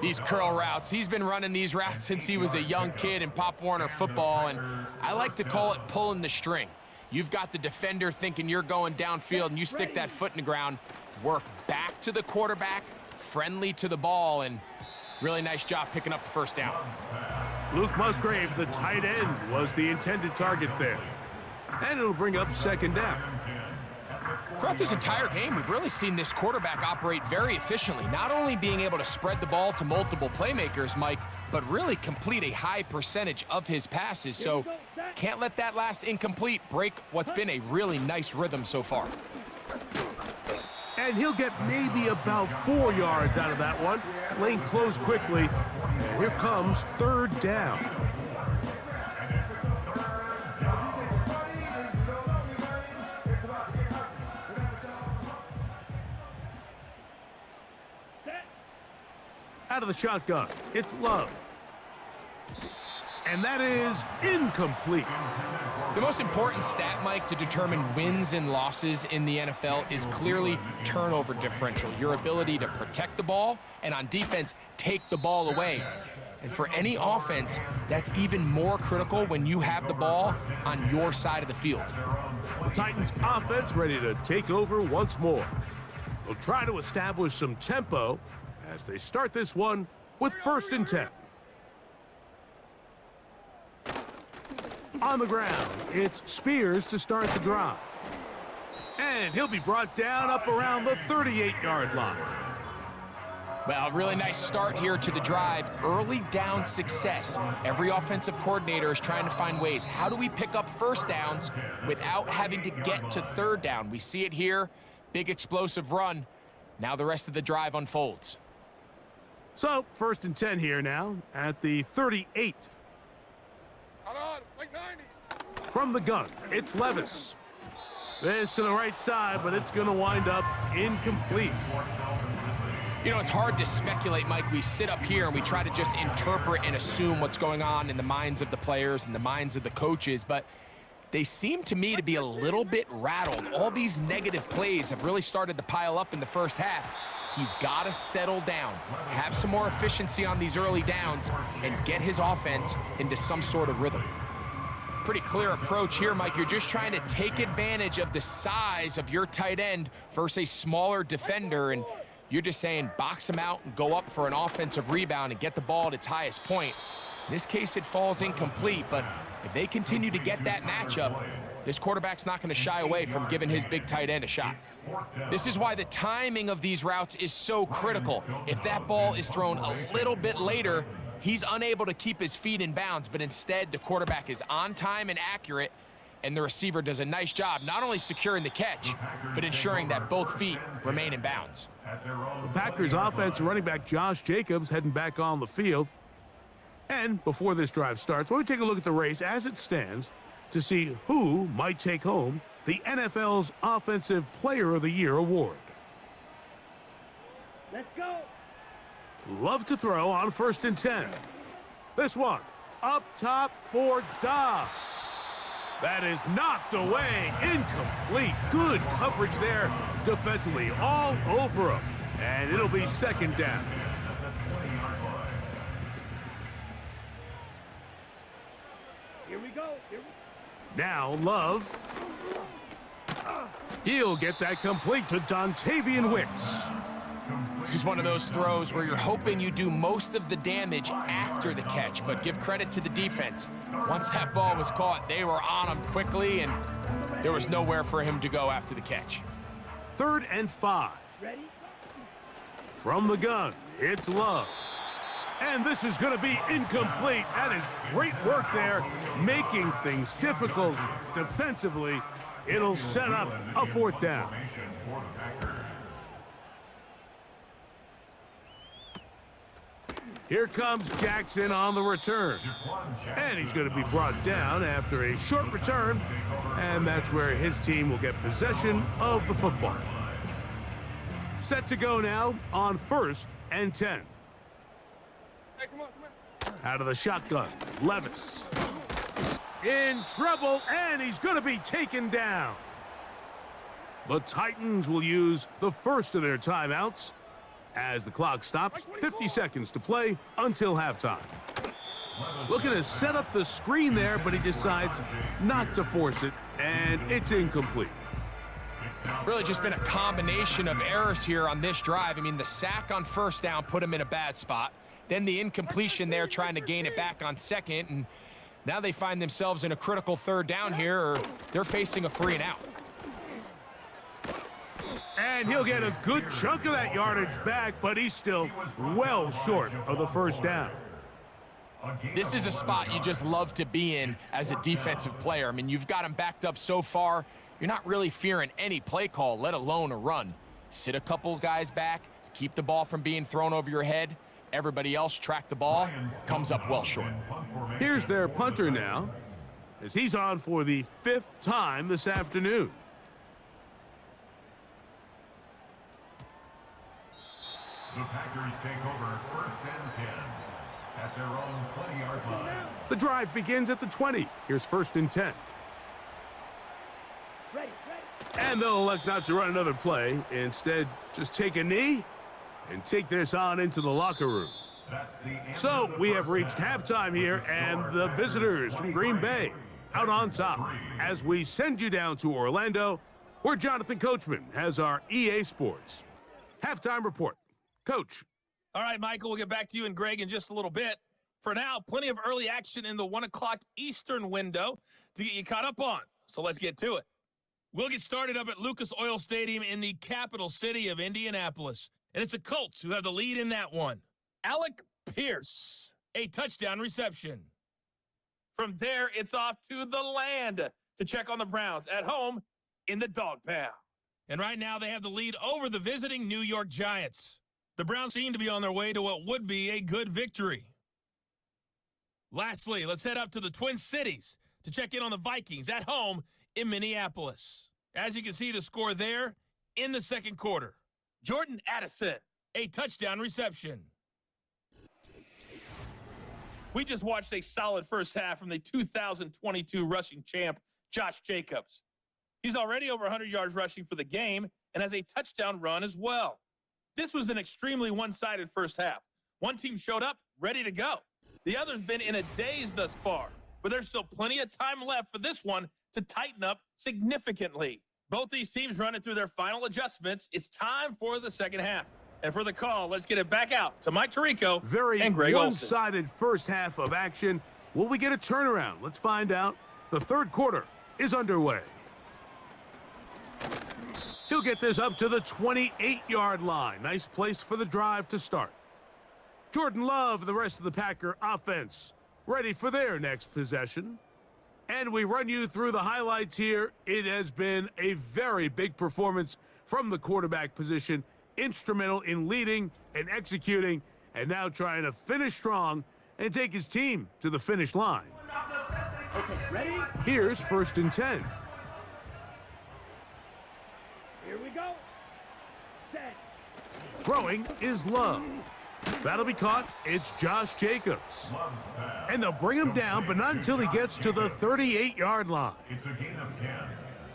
C: These curl routes, he's been running these routes since he was a young kid in Pop Warner football, and I like to call it pulling the string. You've got the defender thinking you're going downfield, and you stick that foot in the ground, work back to the quarterback, friendly to the ball, and really nice job picking up the first down.
B: Luke Musgrave, the tight end, was the intended target there. And it'll bring up 2nd down.
C: Throughout this entire game, we've really seen this quarterback operate very efficiently, not only being able to spread the ball to multiple playmakers, Mike, but really complete a high percentage of his passes. So can't let that last incomplete break what's been a really nice rhythm so far.
B: And he'll get maybe about 4 yards out of that one. Lane closed quickly. And here comes 3rd down. Out of the shotgun, it's Love. And that is incomplete.
C: The most important stat, Mike, to determine wins and losses in the NFL is clearly turnover differential, your ability to protect the ball and on defense, take the ball away. And for any offense, that's even more critical when you have the ball on your side of the field.
B: The Titans offense ready to take over once more. They'll try to establish some tempo as they start this one with 1st and 10. On the ground, it's Spears to start the drive. And he'll be brought down up around the 38-yard line.
C: Well, really nice start here to the drive. Early down success. Every offensive coordinator is trying to find ways. How do we pick up first downs without having to get to 3rd down? We see it here. Big explosive run. Now the rest of the drive unfolds.
B: So, 1st and 10 here now at the 38.
F: Hold on, like 90.
B: From the gun, it's Levis. This to the right side, but it's going to wind up incomplete.
C: You know, it's hard to speculate, Mike. We sit up here and we try to just interpret and assume what's going on in the minds of the players and the minds of the coaches, but they seem to me to be a little bit rattled. All these negative plays have really started to pile up in the first half. He's got to settle down, have some more efficiency on these early downs, and get his offense into some sort of rhythm. Pretty clear approach here, Mike. You're just trying to take advantage of the size of your tight end versus a smaller defender, and You're just saying box him out and go up for an offensive rebound and get the ball at its highest point. In this case, it falls incomplete, but if they continue to get that matchup, this quarterback's not going to shy away from giving his big tight end a shot. This is why the timing of these routes is so critical. If that ball is thrown a little bit later, he's unable to keep his feet in bounds, but instead the quarterback is on time and accurate, and the receiver does a nice job not only securing the catch, but ensuring that both feet remain in bounds.
B: The Packers offense running back Josh Jacobs heading back on the field. And before this drive starts, we'll take a look at the race as it stands to see who might take home the NFL's Offensive Player of the Year award.
D: Let's go.
B: Love to throw on 1st and 10. This one up top for Dobbs. That is knocked away, incomplete. Good coverage there defensively, all over him. And it'll be 2nd down.
D: Here we go.
B: Now Love. He'll get that complete to Dontavian Wicks.
C: This is one of those throws where you're hoping you do most of the damage after the catch, but give credit to the defense. Once that ball was caught, they were on him quickly, and there was nowhere for him to go after the catch.
B: 3rd and 5.
D: Ready?
B: From the gun, it's Love. And this is going to be incomplete. That is great work there, making things difficult defensively. It'll set up a 4th down. Here comes Jackson on the return. And he's going to be brought down after a short return. And that's where his team will get possession of the football. Set to go now on 1st and 10.
F: Hey, come on.
B: Out of the shotgun, Levis. In trouble, and he's going to be taken down. The Titans will use the first of their timeouts as the clock stops. 50 seconds to play until halftime. Looking to set up the screen there, but he decides not to force it, and it's incomplete.
C: Really just been a combination of errors here on this drive. I mean, the sack on 1st down put him in a bad spot. Then the incompletion there trying to gain it back on 2nd, and now they find themselves in a critical 3rd down here, or they're facing a 3 and out.
B: And he'll get a good chunk of that yardage back, but he's still well short of the 1st down.
C: This is a spot you just love to be in as a defensive player. I mean, you've got him backed up so far, you're not really fearing any play call, let alone a run. Sit a couple guys back, keep the ball from being thrown over your head. Everybody else track the ball, comes up well short.
B: Here's their punter now, as he's on for the 5th time this afternoon.
E: The Packers take over 1st and 10 at their own 20-yard line.
B: The drive begins at the 20. Here's 1st and 10.
D: Ready.
B: And they'll elect not to run another play. Instead, just take a knee and take this on into the locker room. So we have reached halftime here, and the visitors from Green Bay out on top as we send you down to Orlando, where Jonathan Coachman has our EA Sports halftime report. Coach.
G: All right, Michael, we'll get back to you and Greg in just a little bit. For now, plenty of early action in the 1 o'clock Eastern window to get you caught up on. So let's get to it. We'll get started up at Lucas Oil Stadium in the capital city of Indianapolis. And it's the Colts who have the lead in that one. Alec Pierce, a touchdown reception. From there, it's off to the land to check on the Browns at home in the Dog Pound. And right now, they have the lead over the visiting New York Giants. The Browns seem to be on their way to what would be a good victory. Lastly, let's head up to the Twin Cities to check in on the Vikings at home in Minneapolis. As you can see, the score there in the 2nd quarter. Jordan Addison, a touchdown reception. We just watched a solid first half from the 2022 rushing champ, Josh Jacobs. He's already over 100 yards rushing for the game and has a touchdown run as well. This was an extremely one-sided first half. One team showed up, ready to go. The other's been in a daze thus far, but there's still plenty of time left for this one to tighten up significantly. Both these teams running through their final adjustments. It's time for the second half. And for the call, let's get it back out to Mike Tirico
B: Very
G: and Greg Olson.
B: one-sided first half of action. Will we get a turnaround? Let's find out. The third quarter is underway. He'll get this up to the 28-yard line. Nice place for the drive to start. Jordan Love and the rest of the Packer offense ready for their next possession. And we run you through the highlights here. It has been a very big performance from the quarterback position. Instrumental in leading and executing, and now trying to finish strong and take his team to the finish line.
D: Okay, ready?
B: Here's 1st and 10.
D: Here we go. Set.
B: Throwing is Love. That'll be caught. It's Josh Jacobs. And they'll bring him down, but not until he gets to the 38-yard line.
E: It's a gain of 10.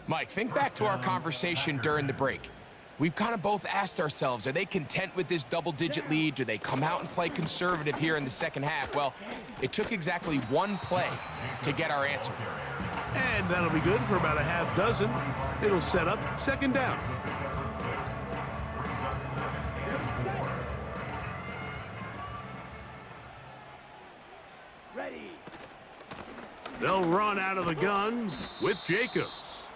C: Mike, think back to our conversation during the break. We've kind of both asked ourselves, are they content with this double-digit lead? Do they come out and play conservative here in the second half? Well, it took exactly one play to get our answer.
B: And that'll be good for about a half dozen. It'll set up 2nd down.
D: Ready.
B: They'll run out of the gun with Jacobs.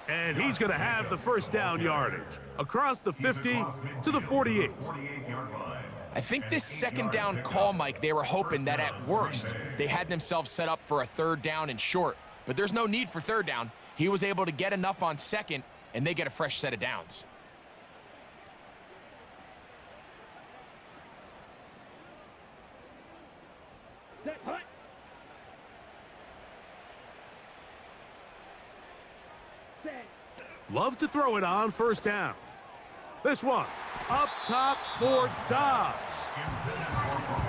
B: And he's going to have the 1st down yardage across the 50 to the 48.
C: I think this 2nd down call, Mike, they were hoping that at worst they had themselves set up for a 3rd down and short. But there's no need for 3rd down. He was able to get enough on 2nd, and they get a fresh set of downs.
D: Set. Hut. Set.
B: Love to throw it on 1st down. This one up top for Dobbs.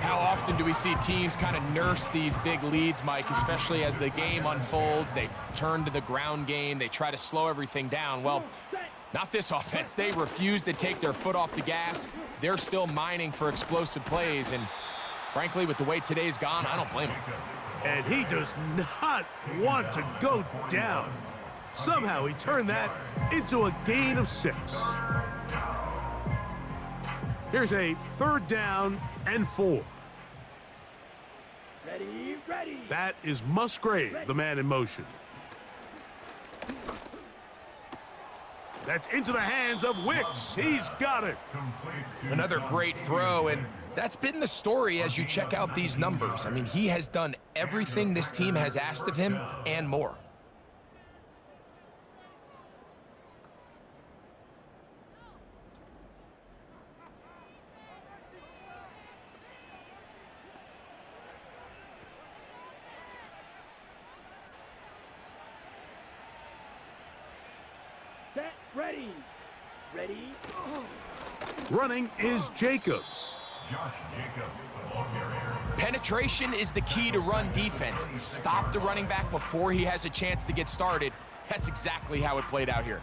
C: How often do we see teams kind of nurse these big leads, Mike, especially as the game unfolds? They turn to the ground game. They try to slow everything down. Well, not this offense. They refuse to take their foot off the gas. They're still mining for explosive plays. And frankly, with the way today's gone, I don't blame them.
B: And he does not want to go down. Somehow he turned that into a gain of 6. Here's a 3rd down and 4.
D: Ready, ready.
B: That is Musgrave, the man in motion. That's into the hands of Wicks. He's got it.
C: Another great throw, and that's been the story as you check out these numbers. I mean, he has done everything this team has asked of him and more.
D: Set. Ready. Ready.
B: Running is Jacobs.
E: Josh Jacobs, the ball carrier.
C: Penetration is the key to run defense. Stop the running back before he has a chance to get started. That's exactly how it played out here.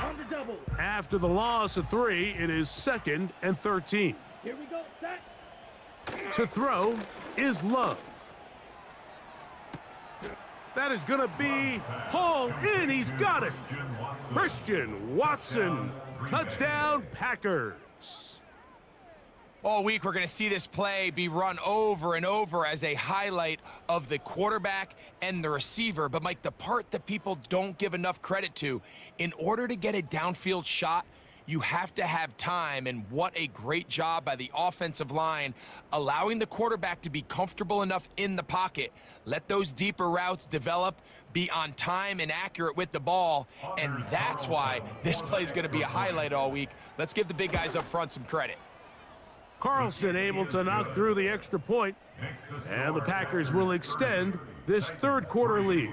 D: On the double.
B: After the loss of 3, it is 2nd and 13.
D: Here we go. Set.
B: To throw is Love. That is going to be hauled in. He's got it. Christian Watson. Touchdown, Packers.
C: All week, we're going to see this play be run over and over as a highlight of the quarterback and the receiver. But, Mike, the part that people don't give enough credit to, in order to get a downfield shot, you have to have time, and what a great job by the offensive line, allowing the quarterback to be comfortable enough in the pocket, let those deeper routes develop, be on time and accurate with the ball, and that's why this play is going to be a highlight all week. Let's give the big guys up front some credit.
B: Carlson able to knock through the extra point, and the Packers will extend this 3rd quarter lead.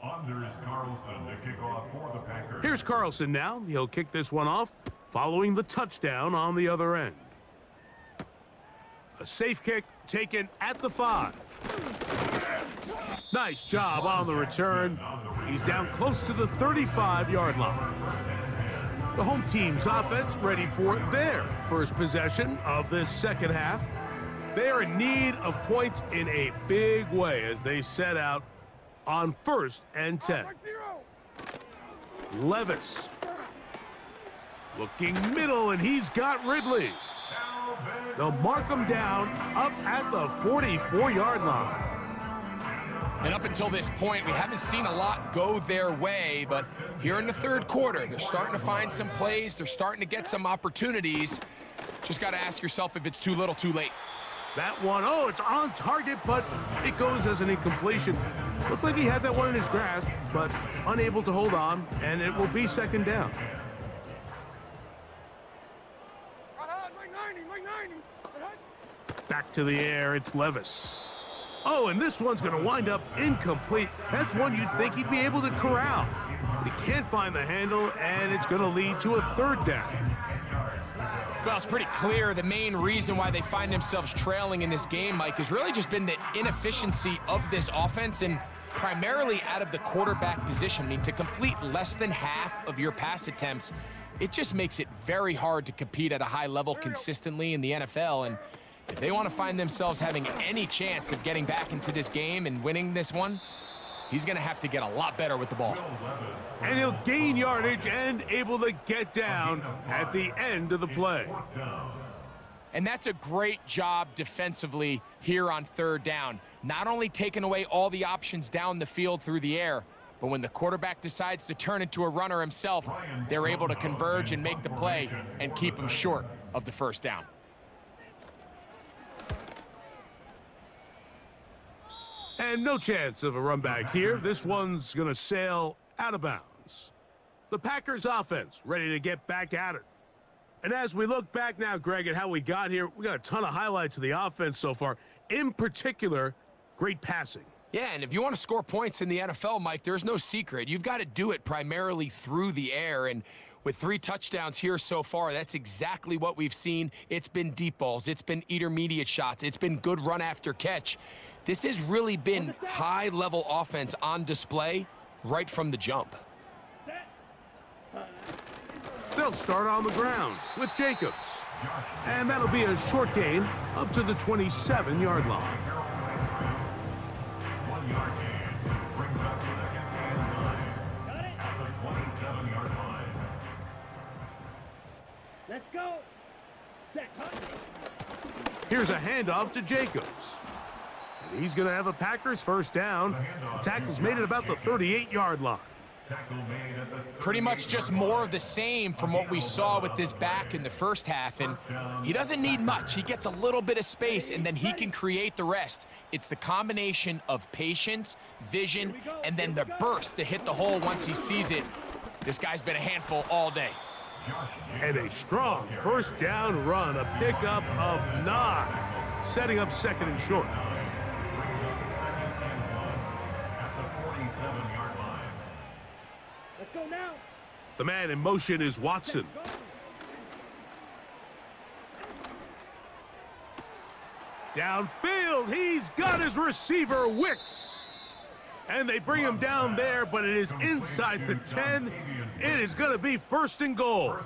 E: Anders Carlson to kick off for the Packers.
B: Here's Carlson now. He'll kick this one off, following the touchdown on the other end. A safe kick taken at the 5. Nice job on the return. He's down close to the 35-yard line. The home team's offense ready for their first possession of this second half. They are in need of points in a big way as they set out on 1st and 10. Levis looking middle, and he's got Ridley. They'll mark him down up at the 44-yard line.
C: And up until this point, we haven't seen a lot go their way, but here in the third quarter, they're starting to find some plays. They're starting to get some opportunities. Just got to ask yourself if it's too little, too late.
B: That one, oh, it's on target, but it goes as an incompletion. Looked like he had that one in his grasp, but unable to hold on, and it will be second down. Back to the air, it's Levis. Oh, and this one's going to wind up incomplete. That's one you'd think he'd be able to corral. But he can't find the handle, and it's going to lead to a third down.
C: Well, it's pretty clear the main reason why they find themselves trailing in this game, Mike, has really just been the inefficiency of this offense and primarily out of the quarterback position. I mean, to complete less than half of your pass attempts, it just makes it very hard to compete at a high level consistently in the NFL. And if they want to find themselves having any chance of getting back into this game and winning this one, he's going to have to get a lot better with the ball.
B: And he'll gain yardage and able to get down at the end of the play.
C: And that's a great job defensively here on third down. Not only taking away all the options down the field through the air, but when the quarterback decides to turn into a runner himself, they're able to converge and make the play and keep him short of the first down.
B: And no chance of a run back here. This one's going to sail out of bounds. The Packers offense ready to get back at it. And as we look back now, Greg, at how we got here, we got a ton of highlights of the offense so far. In particular, great passing.
C: Yeah, and if you want to score points in the NFL, Mike, there's no secret. You've got to do it primarily through the air. And with 3 touchdowns here so far, that's exactly what we've seen. It's been deep balls. It's been intermediate shots. It's been good run after catch. This has really been high-level offense on display right from the jump.
B: They'll start on the ground with Jacobs. And that'll be a short gain up to the 27-yard line.
E: 1 yard gain brings us 2nd and 9 at the 27-yard line.
D: Let's go. Set, hunt.
B: Here's a handoff to Jacobs. And he's going to have a Packers first down. The tackle's made at about the 38-yard line.
C: Pretty much just more of the same from what we saw with this back in the first half. And he doesn't need much. He gets a little bit of space, and then he can create the rest. It's the combination of patience, vision, and then the burst to hit the hole once he sees it. This guy's been a handful all day.
B: And a strong first down run, a pickup of 9, setting up 2nd and short.
D: Let's go now.
B: The man in motion is Watson. Downfield, he's got his receiver, Wicks. And they bring him down there, but it is inside the 10. It is going to be 1st and goal.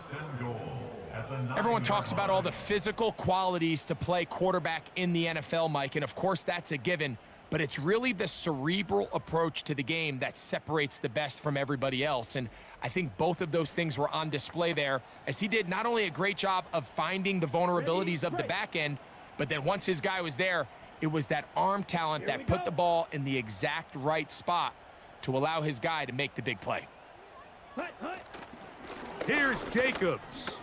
C: Everyone talks about all the physical qualities to play quarterback in the NFL, Mike, and of course that's a given, but it's really the cerebral approach to the game that separates the best from everybody else. And I think both of those things were on display there, as he did not only a great job of finding the vulnerabilities of the back end, but then once his guy was there, it was that arm talent that put the ball in the exact right spot to allow his guy to make the big play.
B: Here's Jacobs.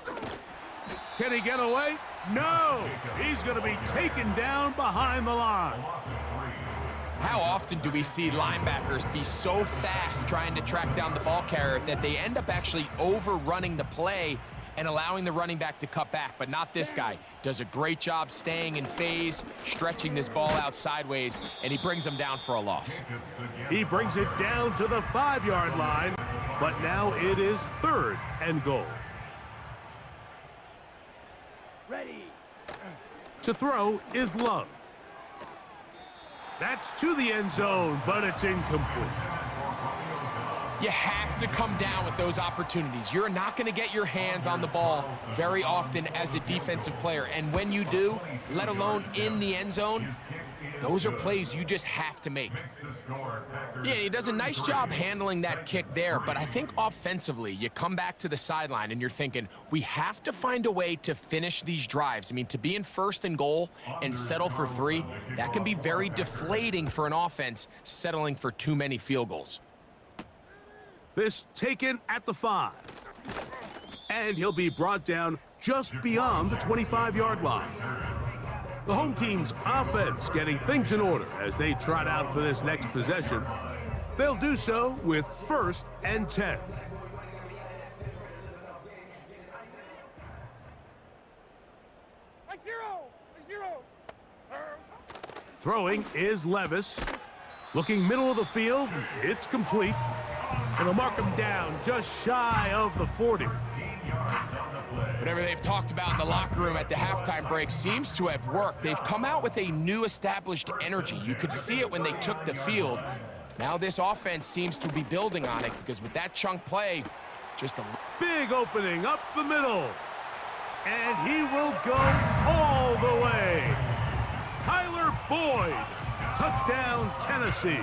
B: Can he get away? No! He's going to be taken down behind the line.
C: How often do we see linebackers be so fast trying to track down the ball carrier that they end up actually overrunning the play and allowing the running back to cut back? But not this guy. Does a great job staying in phase, stretching this ball out sideways, and he brings him down for a loss.
B: He brings it down to the 5-yard line, but now it is 3rd and goal.
D: Ready.
B: To throw is Love. That's to the end zone, but it's incomplete.
C: You have to come down with those opportunities. You're not going to get your hands on the ball very often as a defensive player. And when you do, let alone in the end zone, those are plays you just have to make. Yeah, he does a nice job handling that kick there, but I think offensively, you come back to the sideline and you're thinking, we have to find a way to finish these drives. I mean, to be in 1st and goal and settle for 3, that can be very deflating for an offense settling for too many field goals.
B: This taken at the 5. And he'll be brought down just beyond the 25-yard line. The home team's offense getting things in order as they trot out for this next possession. They'll do so with 1st and 10. Throwing is Levis. Looking middle of the field, it's complete. And they'll mark him down just shy of the 40.
C: Whatever they've talked about in the locker room at the halftime break seems to have worked. They've come out with a new established energy. You could see it when they took the field. Now this offense seems to be building on it because with that chunk play, just a
B: big opening up the middle. And he will go all the way. Tyler Boyd, touchdown Tennessee.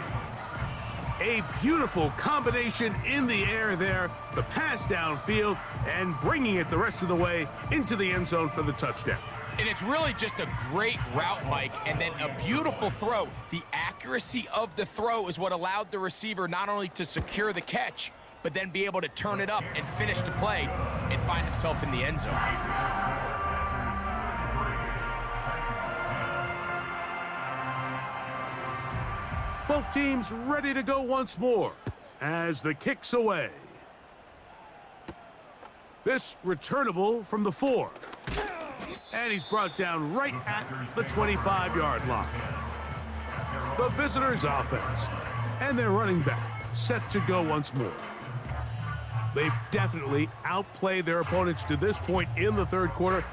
B: A beautiful combination in the air there, the pass downfield, and bringing it the rest of the way into the end zone for the touchdown.
C: And it's really just a great route, Mike, and then a beautiful throw. The accuracy of the throw is what allowed the receiver not only to secure the catch, but then be able to turn it up and finish the play and find himself in the end zone.
B: Both teams ready to go once more as the kick's away. This returnable from the 4. And he's brought down right at the 25-yard line. The visitors' offense and their running back set to go once more. They've definitely outplayed their opponents to this point in the 3rd quarter.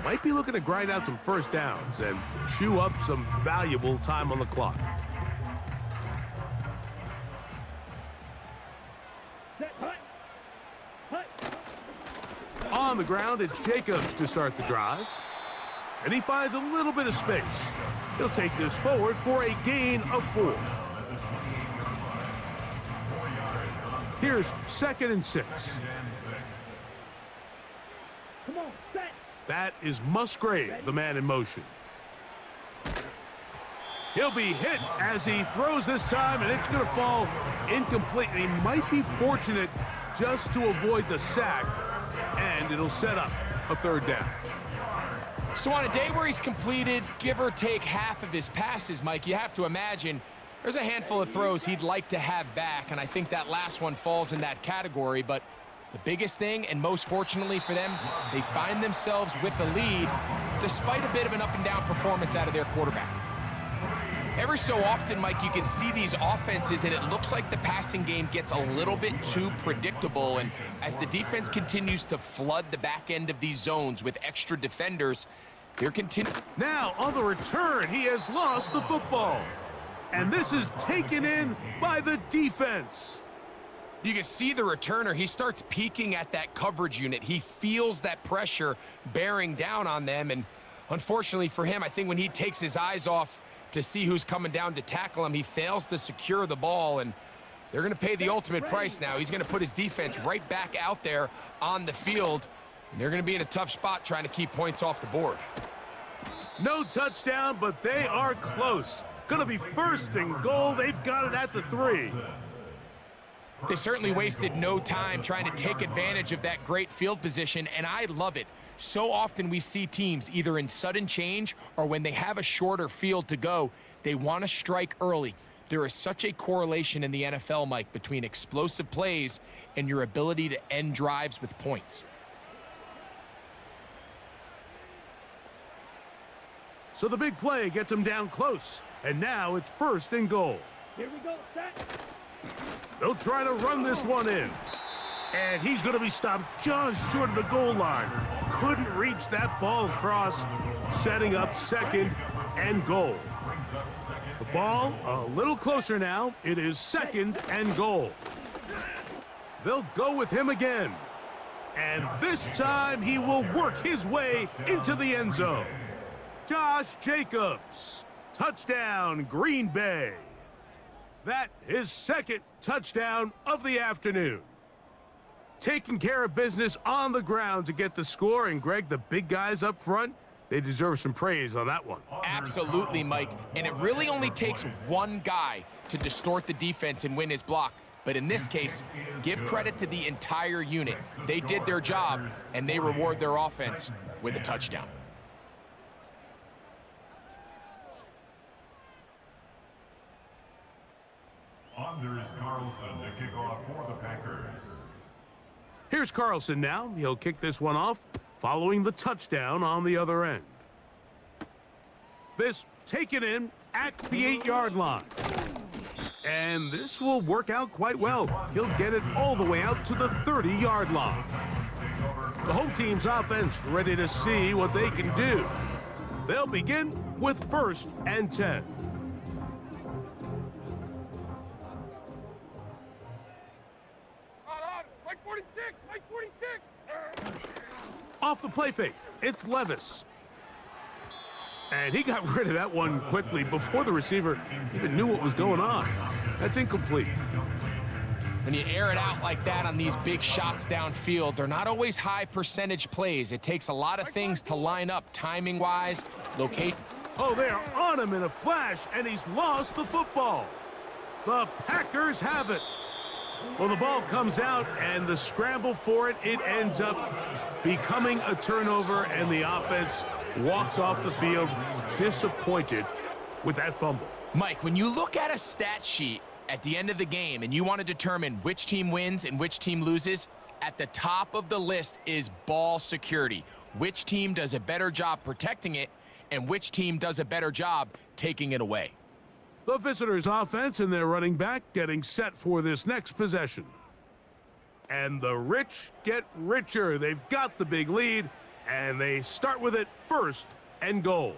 B: Might be looking to grind out some first downs and chew up some valuable time on the clock. On the ground, it's Jacobs to start the drive. And he finds a little bit of space. He'll take this forward for a gain of 4. Here's 2nd and 6.
D: Come on, set.
B: That is Musgrave, the man in motion. He'll be hit as he throws this time, and it's going to fall incomplete. He might be fortunate just to avoid the sack, and it'll set up a 3rd down.
C: So on a day where he's completed, give or take half of his passes, Mike, you have to imagine there's a handful of throws he'd like to have back, and I think that last one falls in that category. But the biggest thing, and most fortunately for them, they find themselves with a lead despite a bit of an up-and-down performance out of their quarterback. Every so often, Mike, you can see these offenses, and it looks like the passing game gets a little bit too predictable. And as the defense continues to flood the back end of these zones with extra defenders, they're continuing.
B: Now, on the return, he has lost the football. And this is taken in by the defense.
C: You can see the returner. He starts peeking at that coverage unit. He feels that pressure bearing down on them. And unfortunately for him, I think when he takes his eyes off to see who's coming down to tackle him, he fails to secure the ball, and they're going to pay the ultimate price now. He's going to put his defense right back out there on the field, and they're going to be in a tough spot trying to keep points off the board.
B: No touchdown, but they are close. Going to be 1st and goal. They've got it at the 3.
C: They certainly wasted no time trying to take advantage of that great field position, and I love it. So often we see teams either in sudden change or when they have a shorter field to go, they want to strike early. There is such a correlation in the NFL, Mike, between explosive plays and your ability to end drives with points.
B: So the big play gets him down close, and now it's 1st and goal.
D: Here we go, set.
B: They'll try to run this one in. And he's going to be stopped just short of the goal line. Couldn't reach that ball across, setting up 2nd and goal. The ball a little closer now. It is 2nd and goal. They'll go with him again. And this time he will work his way into the end zone. Josh Jacobs, touchdown, Green Bay. That his second touchdown of the afternoon. Taking care of business on the ground to get the score. And Greg, the big guys up front, they deserve some praise on that one.
C: Absolutely, Mike. And it really only takes one guy to distort the defense and win his block. But in this case, give credit to the entire unit. They did their job, and they reward their offense with a touchdown.
E: Anders Carlson to kick off for the Packers.
B: Here's Carlson now. He'll kick this one off, following the touchdown on the other end. This taken in at the 8-yard line. And this will work out quite well. He'll get it all the way out to the 30-yard line. The home team's offense ready to see what they can do. They'll begin with 1st and 10.
F: Mike 46! Mike 46!
B: Off the play fake, it's Levis. And he got rid of that one quickly before the receiver even knew what was going on. That's incomplete.
C: When you air it out like that on these big shots downfield, they're not always high percentage plays. It takes a lot of things to line up timing-wise, locate.
B: Oh, they are on him in a flash, and he's lost the football. The Packers have it. Well, the ball comes out, and the scramble for it, it ends up becoming a turnover, and the offense walks off the field disappointed with that fumble.
C: Mike, when you look at a stat sheet at the end of the game and you want to determine which team wins and which team loses, at the top of the list is ball security. Which team does a better job protecting it and which team does a better job taking it away.
B: The visitors' offense and their running back getting set for this next possession. And the rich get richer. They've got the big lead, and they start with it 1st and goal.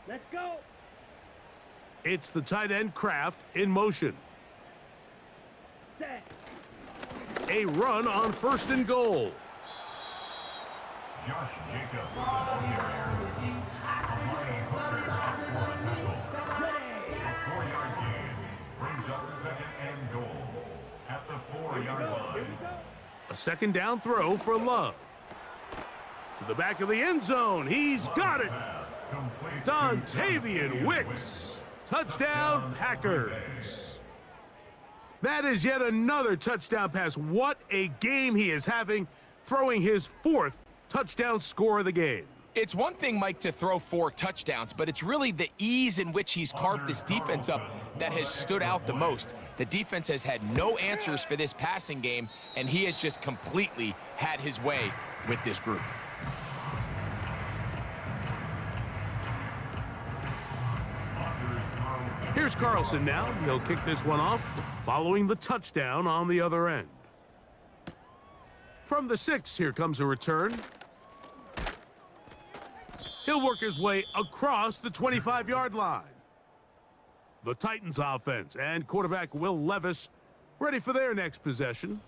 D: Let's go.
B: It's the tight end Kraft in motion.
D: Set.
B: A run on 1st and goal.
E: Josh Jacobs to the carrier. Amari Hooker out for the tackle. A 4-yard gain brings up 2nd and goal at the 4-yard line.
B: A 2nd down throw for Love. To the back of the end zone. He's got it. Dontavian Wicks. Touchdown, Packers. That is yet another touchdown pass. What a game he is having, throwing his 4th touchdown score of the game.
C: It's one thing, Mike, to throw 4 touchdowns, but it's really the ease in which he's carved this defense up that has stood out the most. The defense has had no answers for this passing game, and he has just completely had his way with this group.
B: Here's Carlson now. He'll kick this one off, following the touchdown on the other end. From the 6, here comes a return. He'll work his way across the 25-yard line. The Titans offense and quarterback Will Levis ready for their next possession.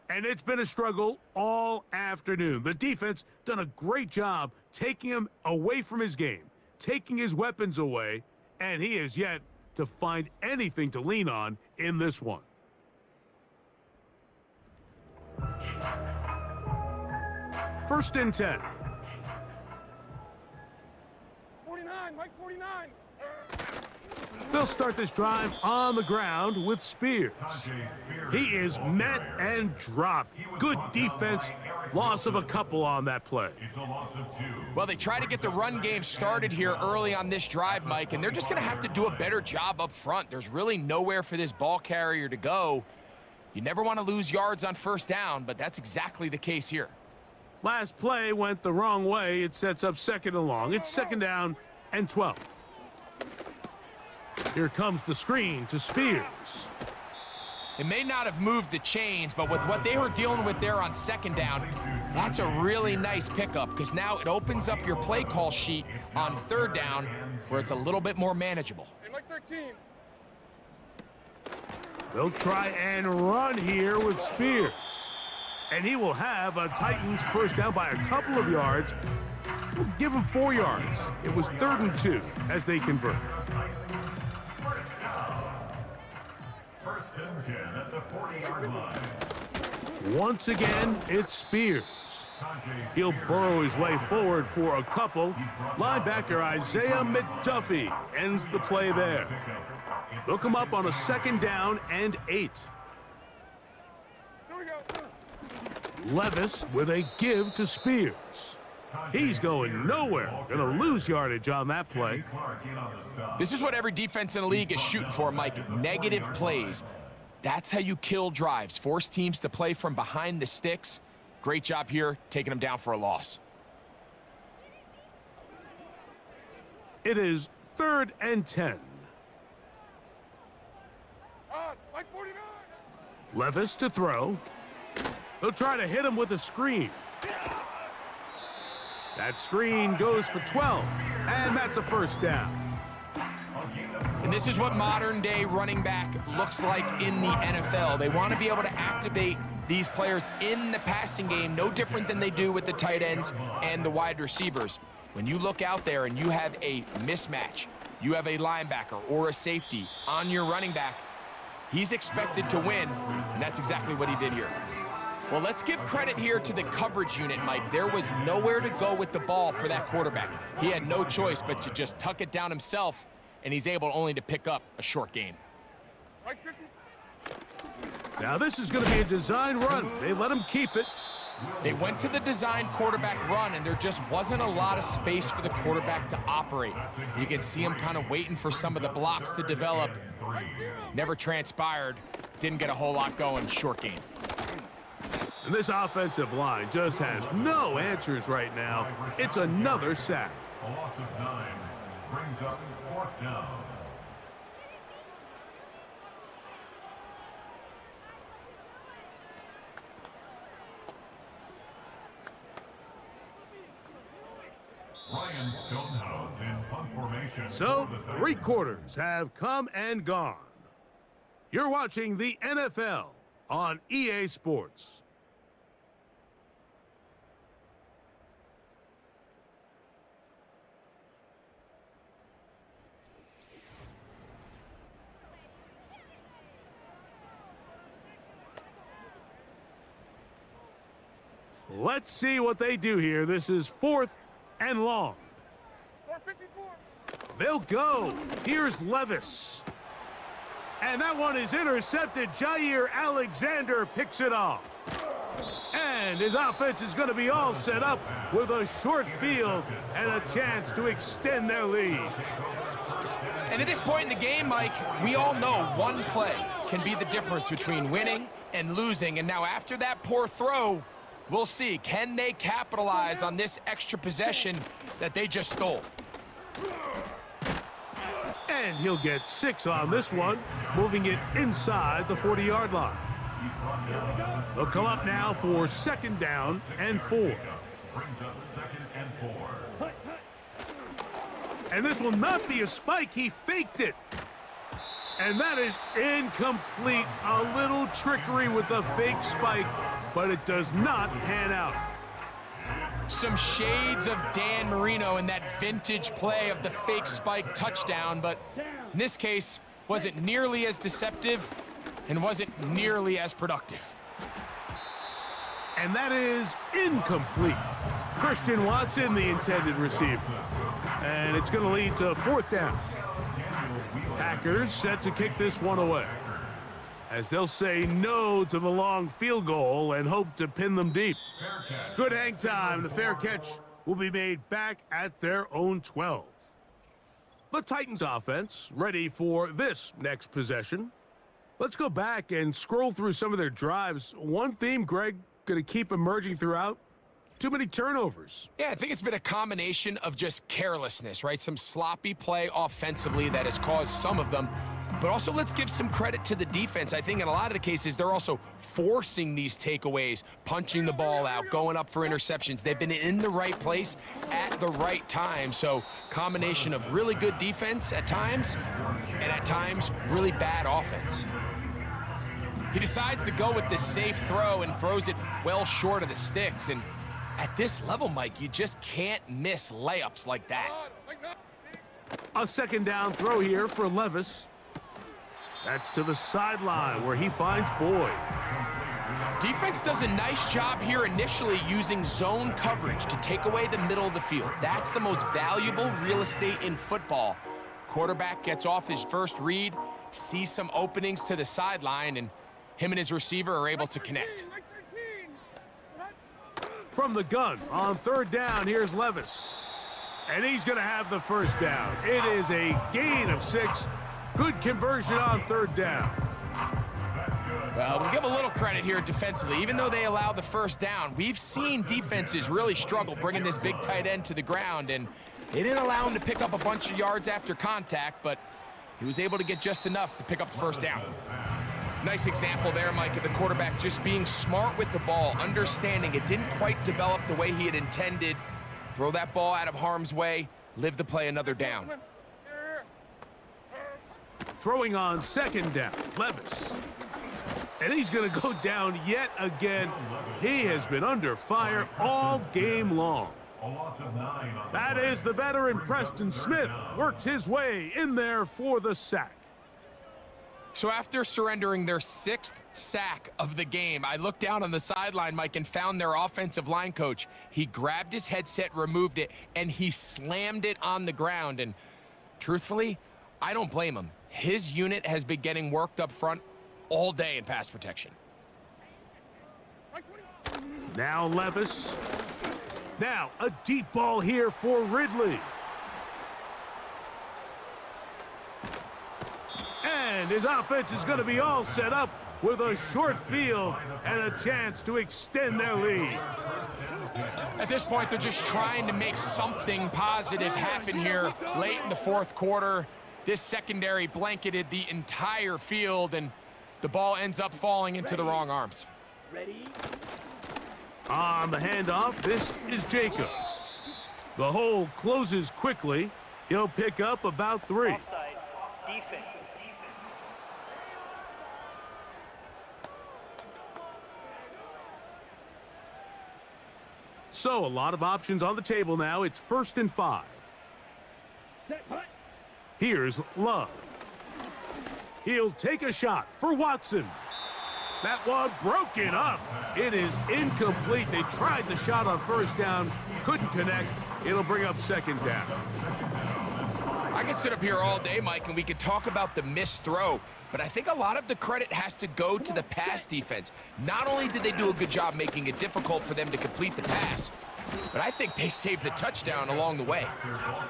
B: And it's been a struggle all afternoon. The defense done a great job taking him away from his game, taking his weapons away, and he is yet to find anything to lean on in this one. First and 10.
F: 49, Mike 49.
B: They'll start this drive on the ground with Spears. He is met and dropped. Good defense. Loss of a couple on that play.
E: It's a loss of 2.
C: Well, they try to get the run game started here early on this drive, Mike, and they're just going to have to do a better job up front. There's really nowhere for this ball carrier to go. You never want to lose yards on 1st down, but that's exactly the case here.
B: Last play went the wrong way. It sets up 2nd and long. It's 2nd down and 12. Here comes the screen to Spears.
C: It may not have moved the chains, but with what they were dealing with there on 2nd down, that's a really nice pickup because now it opens up your play call sheet on 3rd down where it's a little bit more manageable.
F: Hey, Mike 13.
B: They'll try and run here with Spears. And he will have a Titans first down by a couple of yards. We'll give him 4 yards. It was 3rd and 2 as they convert.
E: First and 10 at the 40-yard line.
B: Once again, it's Spears. He'll burrow his way forward for a couple. Linebacker Isaiah McDuffie ends the play there. They'll come up on a 2nd down and 8.
F: Here we go.
B: Levis with a give to Spears. He's going nowhere. Gonna lose yardage on that play.
C: This is what every defense in the league is shooting for, Mike. Negative plays. That's how you kill drives. Force teams to play from behind the sticks. Great job here, taking them down for a loss.
B: It is 3rd and 10.
F: On, Mike 49.
B: Levis to throw. They'll try to hit him with a screen. That screen goes for 12, and that's a first down.
C: And this is what modern-day running back looks like in the NFL. They want to be able to activate these players in the passing game, no different than they do with the tight ends and the wide receivers. When you look out there and you have a mismatch, you have a linebacker or a safety on your running back, he's expected to win, and that's exactly what he did here. Well, let's give credit here to the coverage unit, Mike. There was nowhere to go with the ball for that quarterback. He had no choice but to just tuck it down himself, and he's able only to pick up a short gain.
F: Mike 50.
B: Now this is going to be a design run. They let him keep it.
C: They went to the design quarterback run, and there just wasn't a lot of space for the quarterback to operate. You can see him kind of waiting for some of the blocks to develop. Never transpired. Didn't get a whole lot going. Short gain.
B: And this offensive line just has no answers right now. It's another sack.
E: A loss of 9 brings up 4th down. Ryan Stonehouse in punt formation.
B: So, 3 quarters have come and gone. You're watching the NFL on EA Sports. Let's see what they do here. This is 4th and long.
F: 454.
B: They'll go. Here's Levis. And that one is intercepted. Jair Alexander picks it off. And his offense is going to be all set up with a short field and a chance to extend their lead.
C: And at this point in the game, Mike, we all know one play can be the difference between winning and losing. And now after that poor throw, we'll see, can they capitalize on this extra possession that they just stole?
B: And he'll get 6 on this one, moving it inside the 40-yard line. They'll come up now for 2nd down and 4.
E: Brings up 2nd and 4.
B: And this will not be a spike. He faked it. And that is incomplete. A little trickery with the fake spike, but it does not pan out.
C: Some shades of Dan Marino in that vintage play of the fake spike touchdown, but in this case, wasn't nearly as deceptive and wasn't nearly as productive.
B: And that is incomplete. Christian Watson, the intended receiver. And it's going to lead to 4th down. Packers set to kick this one away, as they'll say no to the long field goal and hope to pin them deep. Good hang time. The fair catch will be made back at their own 12. The Titans offense ready for this next possession. Let's go back and scroll through some of their drives. One theme, Greg, going to keep emerging throughout. Too many turnovers.
C: Yeah, I think it's been a combination of just carelessness, right? Some sloppy play offensively that has caused some of them. But also, let's give some credit to the defense. I think in a lot of the cases, they're also forcing these takeaways, punching the ball out, going up for interceptions. They've been in the right place at the right time. So, combination of really good defense at times, and at times, really bad offense. He decides to go with the safe throw and throws it well short of the sticks. And at this level, Mike, you just can't miss layups like that.
B: A second down throw here for Levis. That's to the sideline where he finds Boyd.
C: Defense does a nice job here initially using zone coverage to take away the middle of the field. That's the most valuable real estate in football. Quarterback gets off his first read, sees some openings to the sideline, and him and his receiver are able to connect.
B: From the gun on third down, here's Levis. And he's going to have the first down. It is a gain of 6. Good conversion on third down.
C: Well, we'll give a little credit here defensively. Even though they allowed the first down, we've seen defenses really struggle bringing this big tight end to the ground, and they didn't allow him to pick up a bunch of yards after contact, but he was able to get just enough to pick up the first down. Nice example there, Mike, of the quarterback just being smart with the ball, understanding it didn't quite develop the way he had intended. Throw that ball out of harm's way, live to play another down.
B: Throwing on second down, Levis. And he's going to go down yet again. He has been under fire all game long. That is the veteran Preston Smith. Works his way in there for the sack.
C: So after surrendering their 6th sack of the game, I looked down on the sideline, Mike, and found their offensive line coach. He grabbed his headset, removed it, and he slammed it on the ground. And truthfully, I don't blame him. His unit has been getting worked up front all day in pass protection.
B: Now Levis. Now a deep ball here for Ridley. And his offense is going to be all set up with a short field and a chance to extend their lead.
C: At this point, they're just trying to make something positive happen here late in the fourth quarter. This secondary blanketed the entire field, and the ball ends up falling into the wrong arms.
D: Ready?
B: On the handoff, this is Jacobs. The hole closes quickly. He'll pick up about 3.
D: Offside. Defense.
B: So a lot of options on the table now. It's 1st and 5.
D: Set punt.
B: Here's Love. He'll take a shot for Watson. That one broken up. It is incomplete. They tried the shot on first down, couldn't connect. It'll bring up second down.
C: I could sit up here all day, Mike, and we could talk about the missed throw, but I think a lot of the credit has to go to the pass defense. Not only did they do a good job making it difficult for them to complete the pass, but I think they saved the touchdown along the way.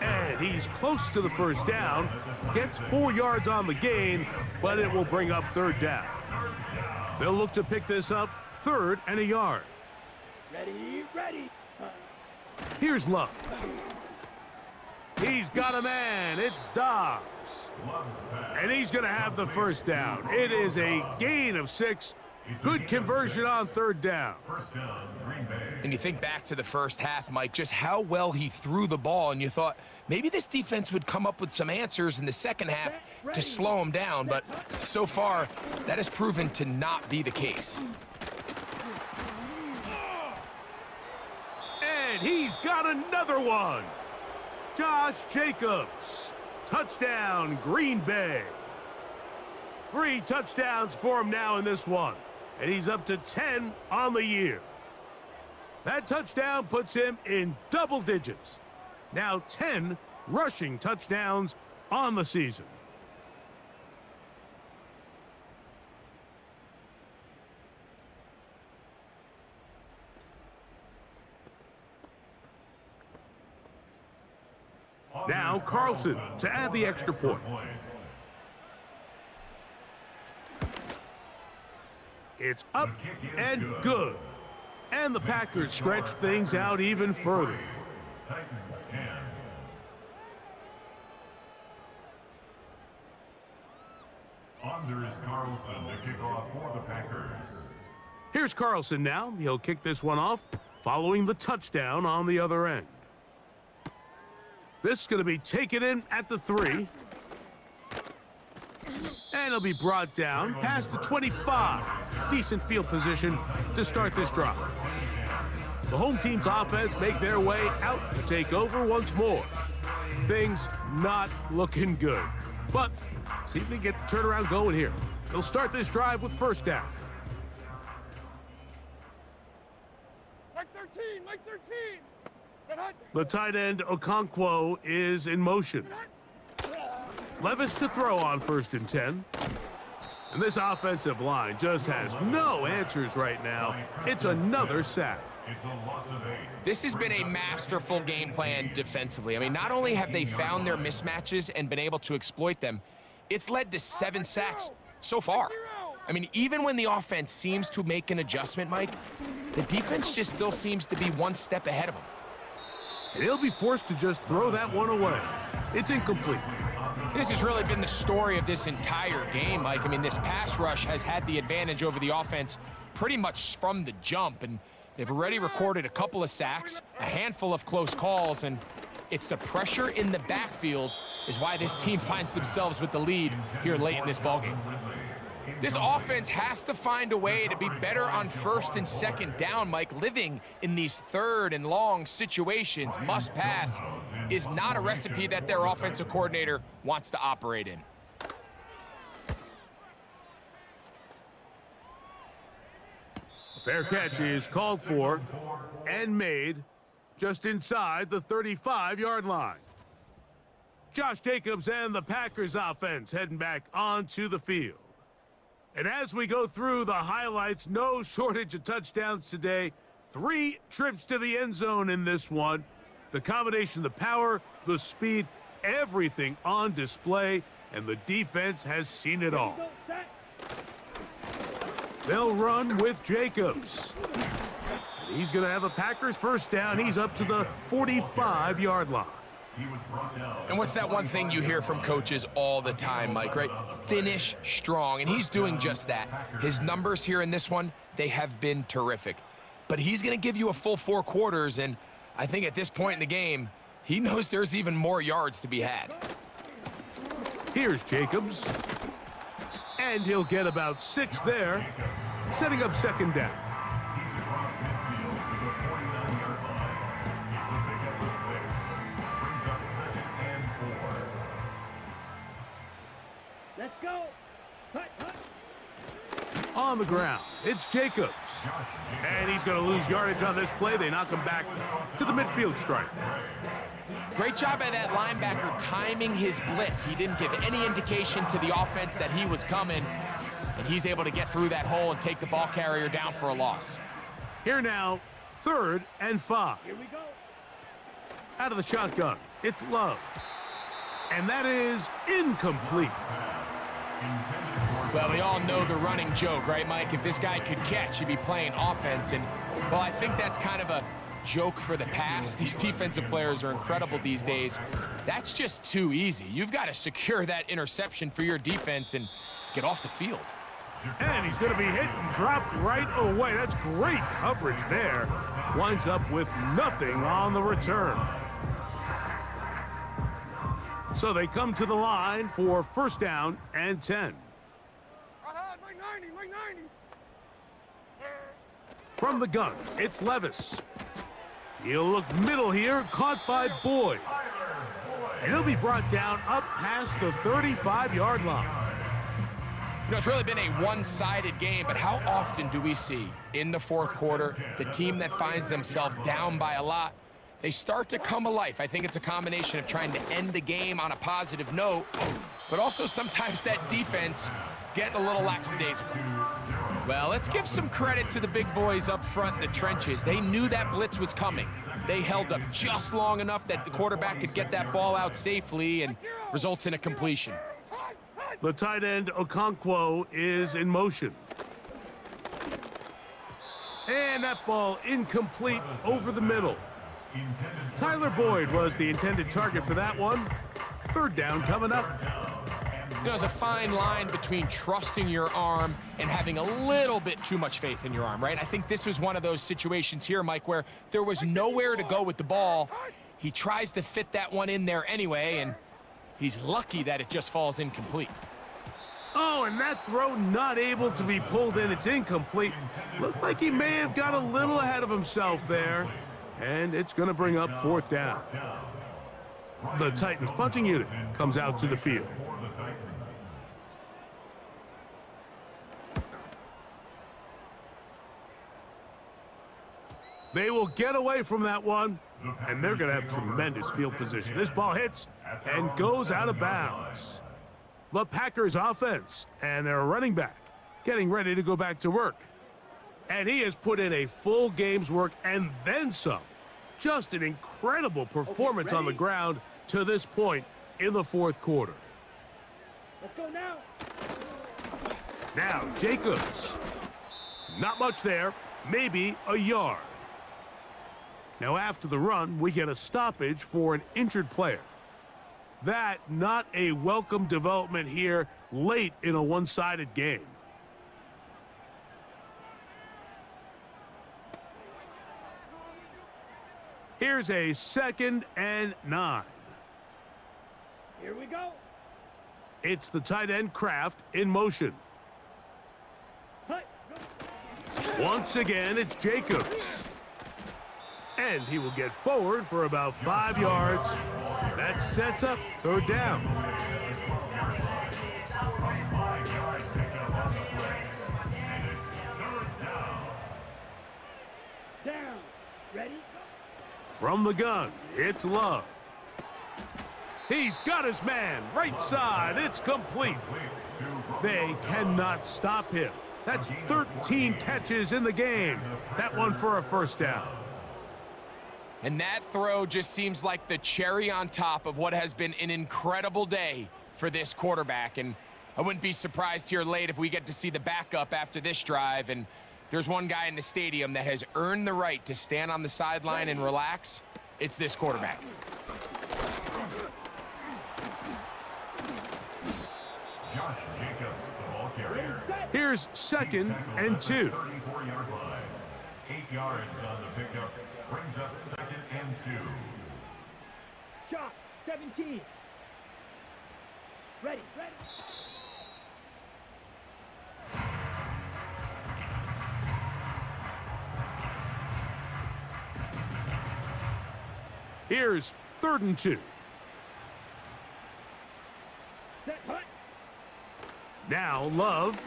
B: And he's close to the first down. Gets 4 yards on the gain, but it will bring up third down. They'll look to pick this up 3rd and a yard.
D: Ready, ready.
B: Here's Love. He's got a man. It's Dobbs. And he's going to have the first down. It is a gain of 6. Good conversion on third down.
C: And you think back to the first half, Mike, just how well he threw the ball, and you thought maybe this defense would come up with some answers in the second half to slow him down, but so far, that has proven to not be the case.
B: And he's got another one. Josh Jacobs. Touchdown, Green Bay. 3 touchdowns for him now in this one. And he's up to 10 on the year. That touchdown puts him in double digits. Now 10 rushing touchdowns on the season. Now Carlson to add the extra point. It's up and good. And the Packers stretch things out even further.
E: Titans 10. Anders Carlson to kick off for the Packers.
B: Here's Carlson now. He'll kick this one off following the touchdown on the other end. This is going to be taken in at the 3. And he'll be brought down past the 25. Decent field position to start this drive. The home team's offense make their way out to take over once more. Things not looking good. But see if they get the turnaround going here. They'll start this drive with first down.
F: Like 13, like 13. Set hut.
B: The tight end Okonkwo is in motion. Levis to throw on 1st and 10. And this offensive line just has no answers right now. It's another sack.
E: It's a loss of 8.
C: This has been a masterful game plan defensively. I mean, not only have they found their mismatches and been able to exploit them, it's led to 7 sacks so far. I mean, even when the offense seems to make an adjustment, Mike, the defense just still seems to be one step ahead of them.
B: And he'll be forced to just throw that one away. It's incomplete.
C: This has really been the story of this entire game, Mike. I mean, this pass rush has had the advantage over the offense pretty much from the jump, and they've already recorded a couple of sacks, a handful of close calls, and it's the pressure in the backfield is why this team finds themselves with the lead here late in this ballgame. This offense has to find a way to be better on 1st and 2nd down, Mike. Living in these 3rd and long situations, must pass, is not a recipe that their offensive coordinator wants to operate in.
B: Fair catch is called for and made just inside the 35-yard line. Josh Jacobs and the Packers offense heading back onto the field. And as we go through the highlights, no shortage of touchdowns today. 3 trips to the end zone in this one. The combination of the power, the speed, everything on display, and the defense has seen it all. They'll run with Jacobs. And he's going to have a Packers first down. He's up to the 45-yard line.
C: And what's that one thing you hear from coaches all the time, Mike, right? Finish strong, and he's doing just that. His numbers here in this one, they have been terrific. But he's going to give you a full 4 quarters, and I think at this point in the game, he knows there's even more yards to be had.
B: Here's Jacobs. And he'll get about 6 there, setting up 2nd down.
D: Let's go. Hut, hut.
B: On the ground, it's Jacobs. And he's going to lose yardage on this play. They knock him back to the midfield stripe.
C: Great job by that linebacker timing his blitz. He didn't give any indication to the offense that he was coming, and he's able to get through that hole and take the ball carrier down for a loss.
B: Here now, 3rd and 5.
D: Here we go.
B: Out of the shotgun, it's Love. And that is incomplete.
C: Well, we all know the running joke, right, Mike? If this guy could catch, he'd be playing offense. And, well, I think that's kind of a joke for the past. These defensive players are incredible these days. That's just too easy. You've got to secure that interception for your defense and get off the field.
B: And he's going to be hit and dropped right away. That's great coverage there. Winds up with nothing on the return. So they come to the line for 1st down and 10.
F: Like 90, like 90.
B: From the gun, it's Levis. He'll look middle here, caught by Boyd. And he'll be brought down up past the 35-yard line.
C: You know, it's really been a one-sided game, but how often do we see in the 4th quarter the team that finds themselves down by a lot, they start to come alive? I think it's a combination of trying to end the game on a positive note, but also sometimes that defense getting a little lackadaisical. Well, let's give some credit to the big boys up front in the trenches. They knew that blitz was coming. They held up just long enough that the quarterback could get that ball out safely and results in a completion.
B: The tight end Okonkwo is in motion. And that ball incomplete over the middle. Tyler Boyd was the intended target for that one. 3rd down coming up.
C: You know, there's a fine line between trusting your arm and having a little bit too much faith in your arm, right? I think this was one of those situations here, Mike, where there was nowhere to go with the ball. He tries to fit that one in there anyway, and he's lucky that it just falls incomplete.
B: Oh, and that throw not able to be pulled in. It's incomplete. Looked like he may have got a little ahead of himself there. And it's going to bring up fourth down. The Titans punting unit comes out to the field. They will get away from that one, and they're going to have tremendous field position. This ball hits and goes out of bounds. The Packers offense and their running back getting ready to go back to work. And he has put in a full game's work and then some. Just an incredible performance on the ground to this point in the fourth quarter.
D: Let's go now.
B: Now, Jacobs. Not much there, maybe a yard. Now, after the run, we get a stoppage for an injured player. That not a welcome development here late in a one-sided game. Here's a 2nd and 9.
D: Here we go.
B: It's the tight end Kraft in motion.
D: Hut.
B: Once again, it's Jacobs. And he will get forward for about 5 yards. That sets up third down.
D: Down. Ready?
B: From the gun, it's Love. He's got his man, right side, it's complete. They cannot stop him. That's 13 catches in the game. That one for a first down.
C: And that throw just seems like the cherry on top of what has been an incredible day for this quarterback. And I wouldn't be surprised here late if we get to see the backup after this drive. And there's one guy in the stadium that has earned the right to stand on the sideline and relax. It's this quarterback.
E: Josh Jacobs, the ball carrier.
B: Here's 2nd and 2.
E: 34-yard line. 8 yards on the pickup. Brings up 2nd and 2.
D: Shot. 17. Ready.
B: Here's 3rd and 2.
D: Set. Hut.
B: Now Love.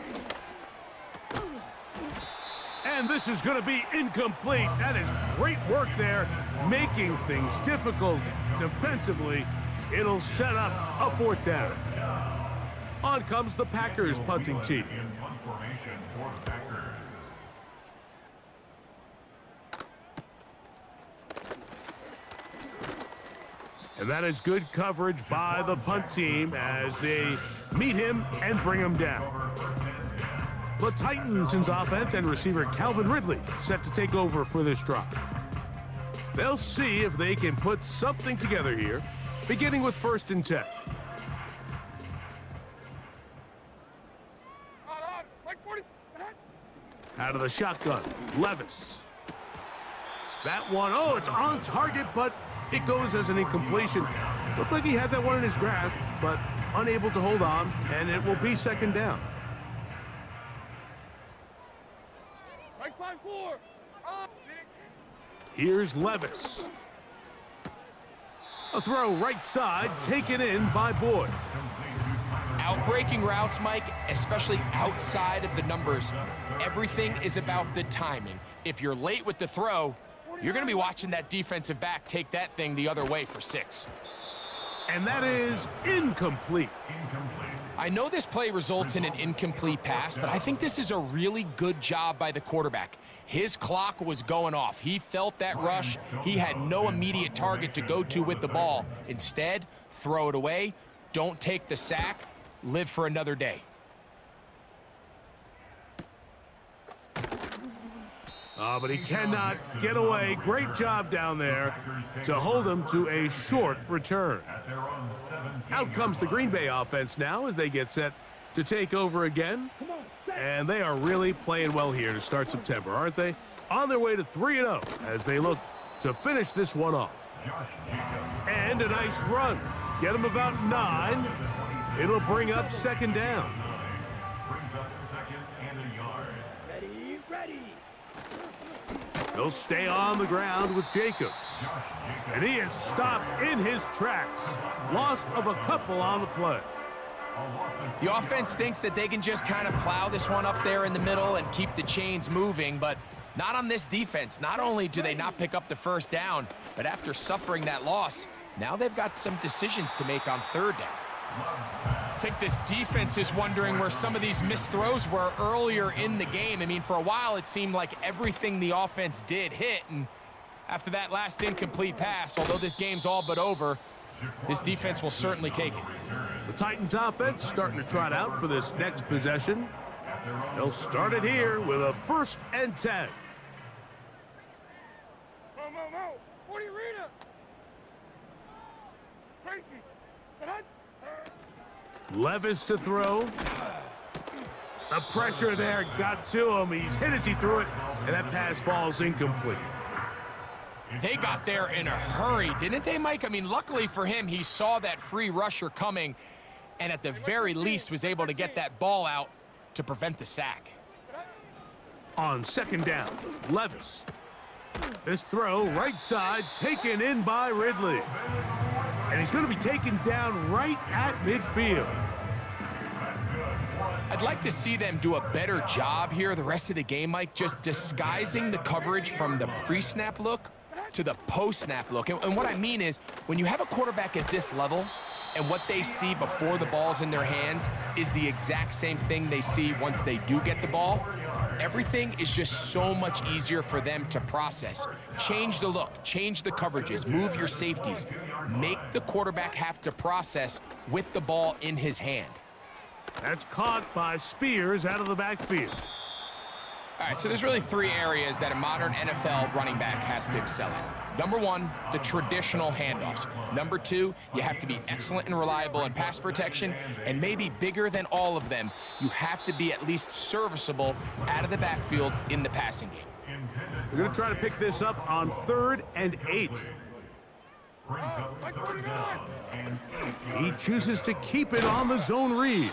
B: And this is going to be incomplete. That is great work there, making things difficult defensively. It'll set up a fourth down. On comes the Packers punting team.
E: In punt formation for the Packers.
B: And that is good coverage by the punt team as they meet him and bring him down. The Titans' offense and receiver Calvin Ridley set to take over for this drive. They'll see if they can put something together here, beginning with 1st and 10.
F: Like 40.
B: Out of the shotgun, Levis. That one, oh, it's on target, but it goes as an incompletion. Looked like he had that one in his grasp, but unable to hold on, and it will be 2nd down.
F: Like 5-4.
B: Here's Levis. A throw right side, taken in by Boyd.
C: Outbreaking routes, Mike, especially outside of the numbers, everything is about the timing. If you're late with the throw, you're going to be watching that defensive back take that thing the other way for 6.
B: And that is incomplete.
C: I know this play results in an incomplete pass, but I think this is a really good job by the quarterback. His clock was going off. He felt that rush. He had no immediate target to go to with the ball. Instead, throw it away. Don't take the sack. Live for another day.
B: Oh, but he cannot get away. Great job down there to hold him to a short return. Out comes the Green Bay offense now as they get set to take over again. And they are really playing well here to start September, aren't they? On their way to 3-0 as they look to finish this one off. And a nice run. Get them about 9. It'll bring up 2nd down.
E: up second and a yard.
D: Ready, ready.
B: He'll stay on the ground with Jacobs. And he is stopped in his tracks. Loss of a couple on the play.
C: The offense thinks that they can just kind of plow this one up there in the middle and keep the chains moving, but not on this defense. Not only do they not pick up the first down, but after suffering that loss, now they've got some decisions to make on third down. I think this defense is wondering where some of these missed throws were earlier in the game. I mean, for a while, it seemed like everything the offense did hit, and after that last incomplete pass, although this game's all but over, this defense will certainly take it.
B: The Titans offense starting to trot out for this next possession. They'll start it here with a 1st and 10.
F: Mo. 40 arena. Tracy. Sadat.
B: Levis to throw. The pressure there got to him. He's hit as he threw it, and that pass falls incomplete.
C: They got there in a hurry, didn't they, Mike? I mean, luckily for him, he saw that free rusher coming, and at the very least was able to get that ball out to prevent the sack.
B: On 2nd down, Levis. This throw, right side, taken in by Ridley. And he's going to be taken down right at midfield.
C: I'd like to see them do a better job here the rest of the game, Mike, just disguising the coverage from the pre-snap look to the post-snap look. And what I mean is, when you have a quarterback at this level and what they see before the ball's in their hands is the exact same thing they see once they do get the ball, everything is just so much easier for them to process. Change the look, change the coverages, move your safeties. Make the quarterback have to process with the ball in his hand.
B: That's caught by Spears out of the backfield.
C: All right, so there's really 3 areas that a modern NFL running back has to excel in. Number 1, the traditional handoffs. Number 2, you have to be excellent and reliable in pass protection, and maybe bigger than all of them, you have to be at least serviceable out of the backfield in the passing game.
B: We're going to try to pick this up on 3rd and 8. He chooses to keep it on the zone read.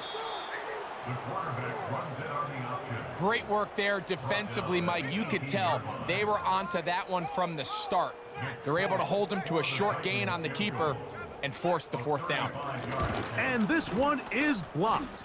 E: The quarterback runs it on the option.
C: Great work there defensively, Mike. You could tell they were onto that one from the start. They're able to hold him to a short gain on the keeper and force the 4th down.
B: And this one is blocked.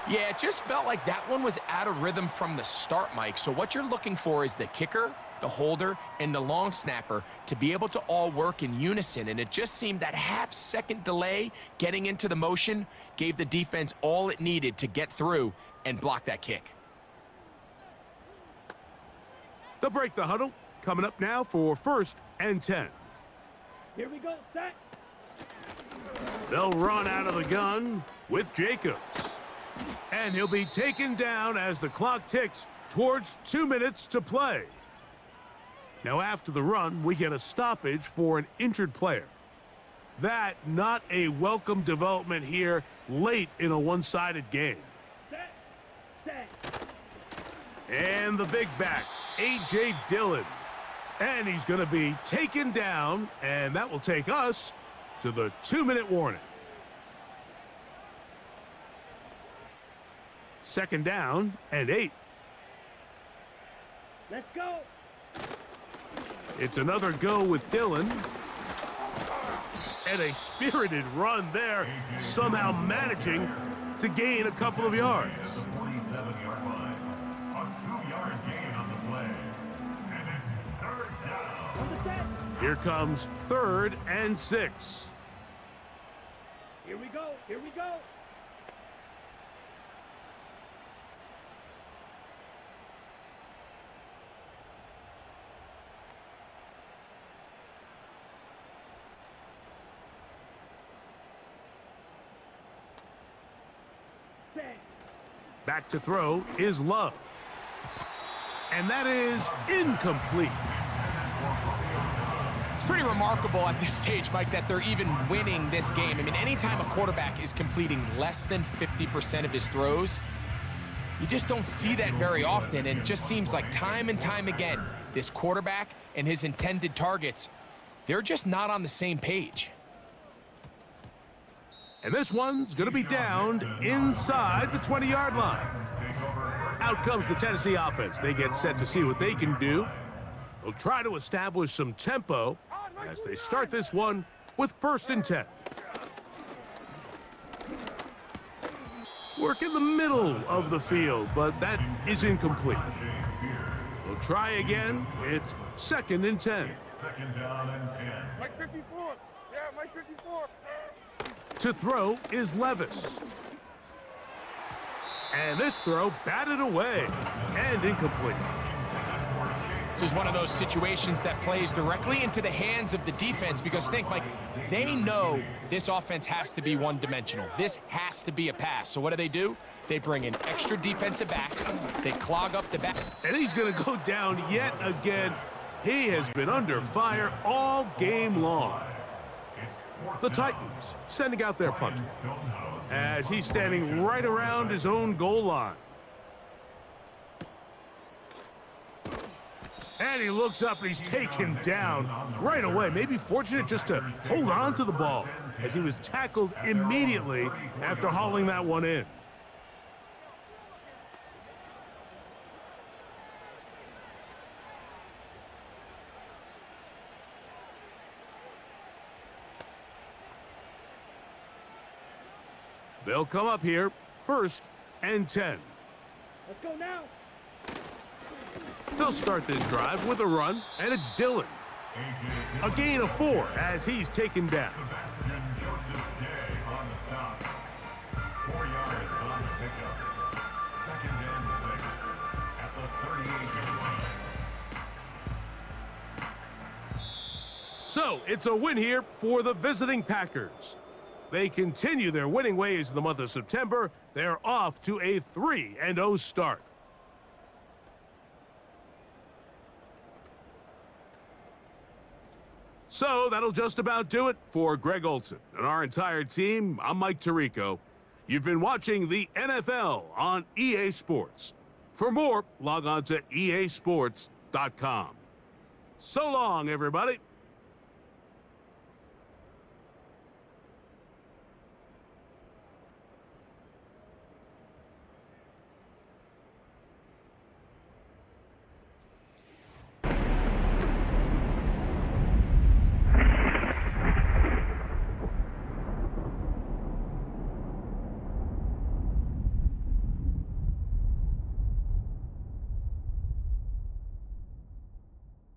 C: Yeah, it just felt like that one was out of rhythm from the start, Mike. So what you're looking for is the kicker, the holder, and the long snapper to be able to all work in unison. And it just seemed that half-second delay getting into the motion gave the defense all it needed to get through and block that kick.
B: They'll break the huddle. Coming up now for 1st and 10.
D: Here we go, set.
B: They'll run out of the gun with Jacobs. And he'll be taken down as the clock ticks towards 2 minutes to play. Now after the run, we get a stoppage for an injured player. That not a welcome development here late in a one-sided game.
D: Set. Set.
B: And the big back, A.J. Dillon. And he's going to be taken down, and that will take us to the 2-minute warning. 2nd down and 8.
D: Let's go.
B: It's another go with Dillon. And a spirited run there, somehow managing to gain a couple of yards.
E: 47-yard line. A 2-yard gain on the play. And it's 3rd down.
D: On the set.
B: Here comes 3rd and 6.
D: Here we go. Here we go.
B: Back to throw is Love. And that is incomplete.
C: It's pretty remarkable at this stage, Mike, that they're even winning this game. I mean, anytime a quarterback is completing less than 50% of his throws, you just don't see that very often, and it just seems like time and time again, this quarterback and his intended targets, they're just not on the same page.
B: And this one's going to be downed inside the 20-yard line. Out comes the Tennessee offense. They get set to see what they can do. They'll try to establish some tempo as they start this one with 1st and 10. Work in the middle of the field, but that is incomplete. They'll try again. It's 2nd and 10.
E: Second down and 10.
F: Mike 54. Yeah, Mike 54.
B: To throw is Levis. And this throw batted away and incomplete.
C: This is one of those situations that plays directly into the hands of the defense because think, Mike, they know this offense has to be one-dimensional. This has to be a pass. So what do? They bring in extra defensive backs. They clog up the back.
B: And he's going to go down yet again. He has been under fire all game long. The Titans sending out their punter as he's standing right around his own goal line. And he looks up and he's taken down right away. Maybe fortunate just to hold on to the ball as he was tackled immediately after hauling that one in. They'll come up here, 1st and 10.
D: Let's go now.
B: They'll start this drive with a run, and it's Dillon. A gain of 4 as he's taken down.
E: Joseph Day on the stop. 4 yards on the pickup. 2nd and 6 at the 38-yard line.
B: So it's a win here for the visiting Packers. They continue their winning ways in the month of September. They're off to a 3-0 start. So that'll just about do it for Greg Olson and our entire team. I'm Mike Tirico. You've been watching the NFL on EA Sports. For more, log on to easports.com. So long, everybody.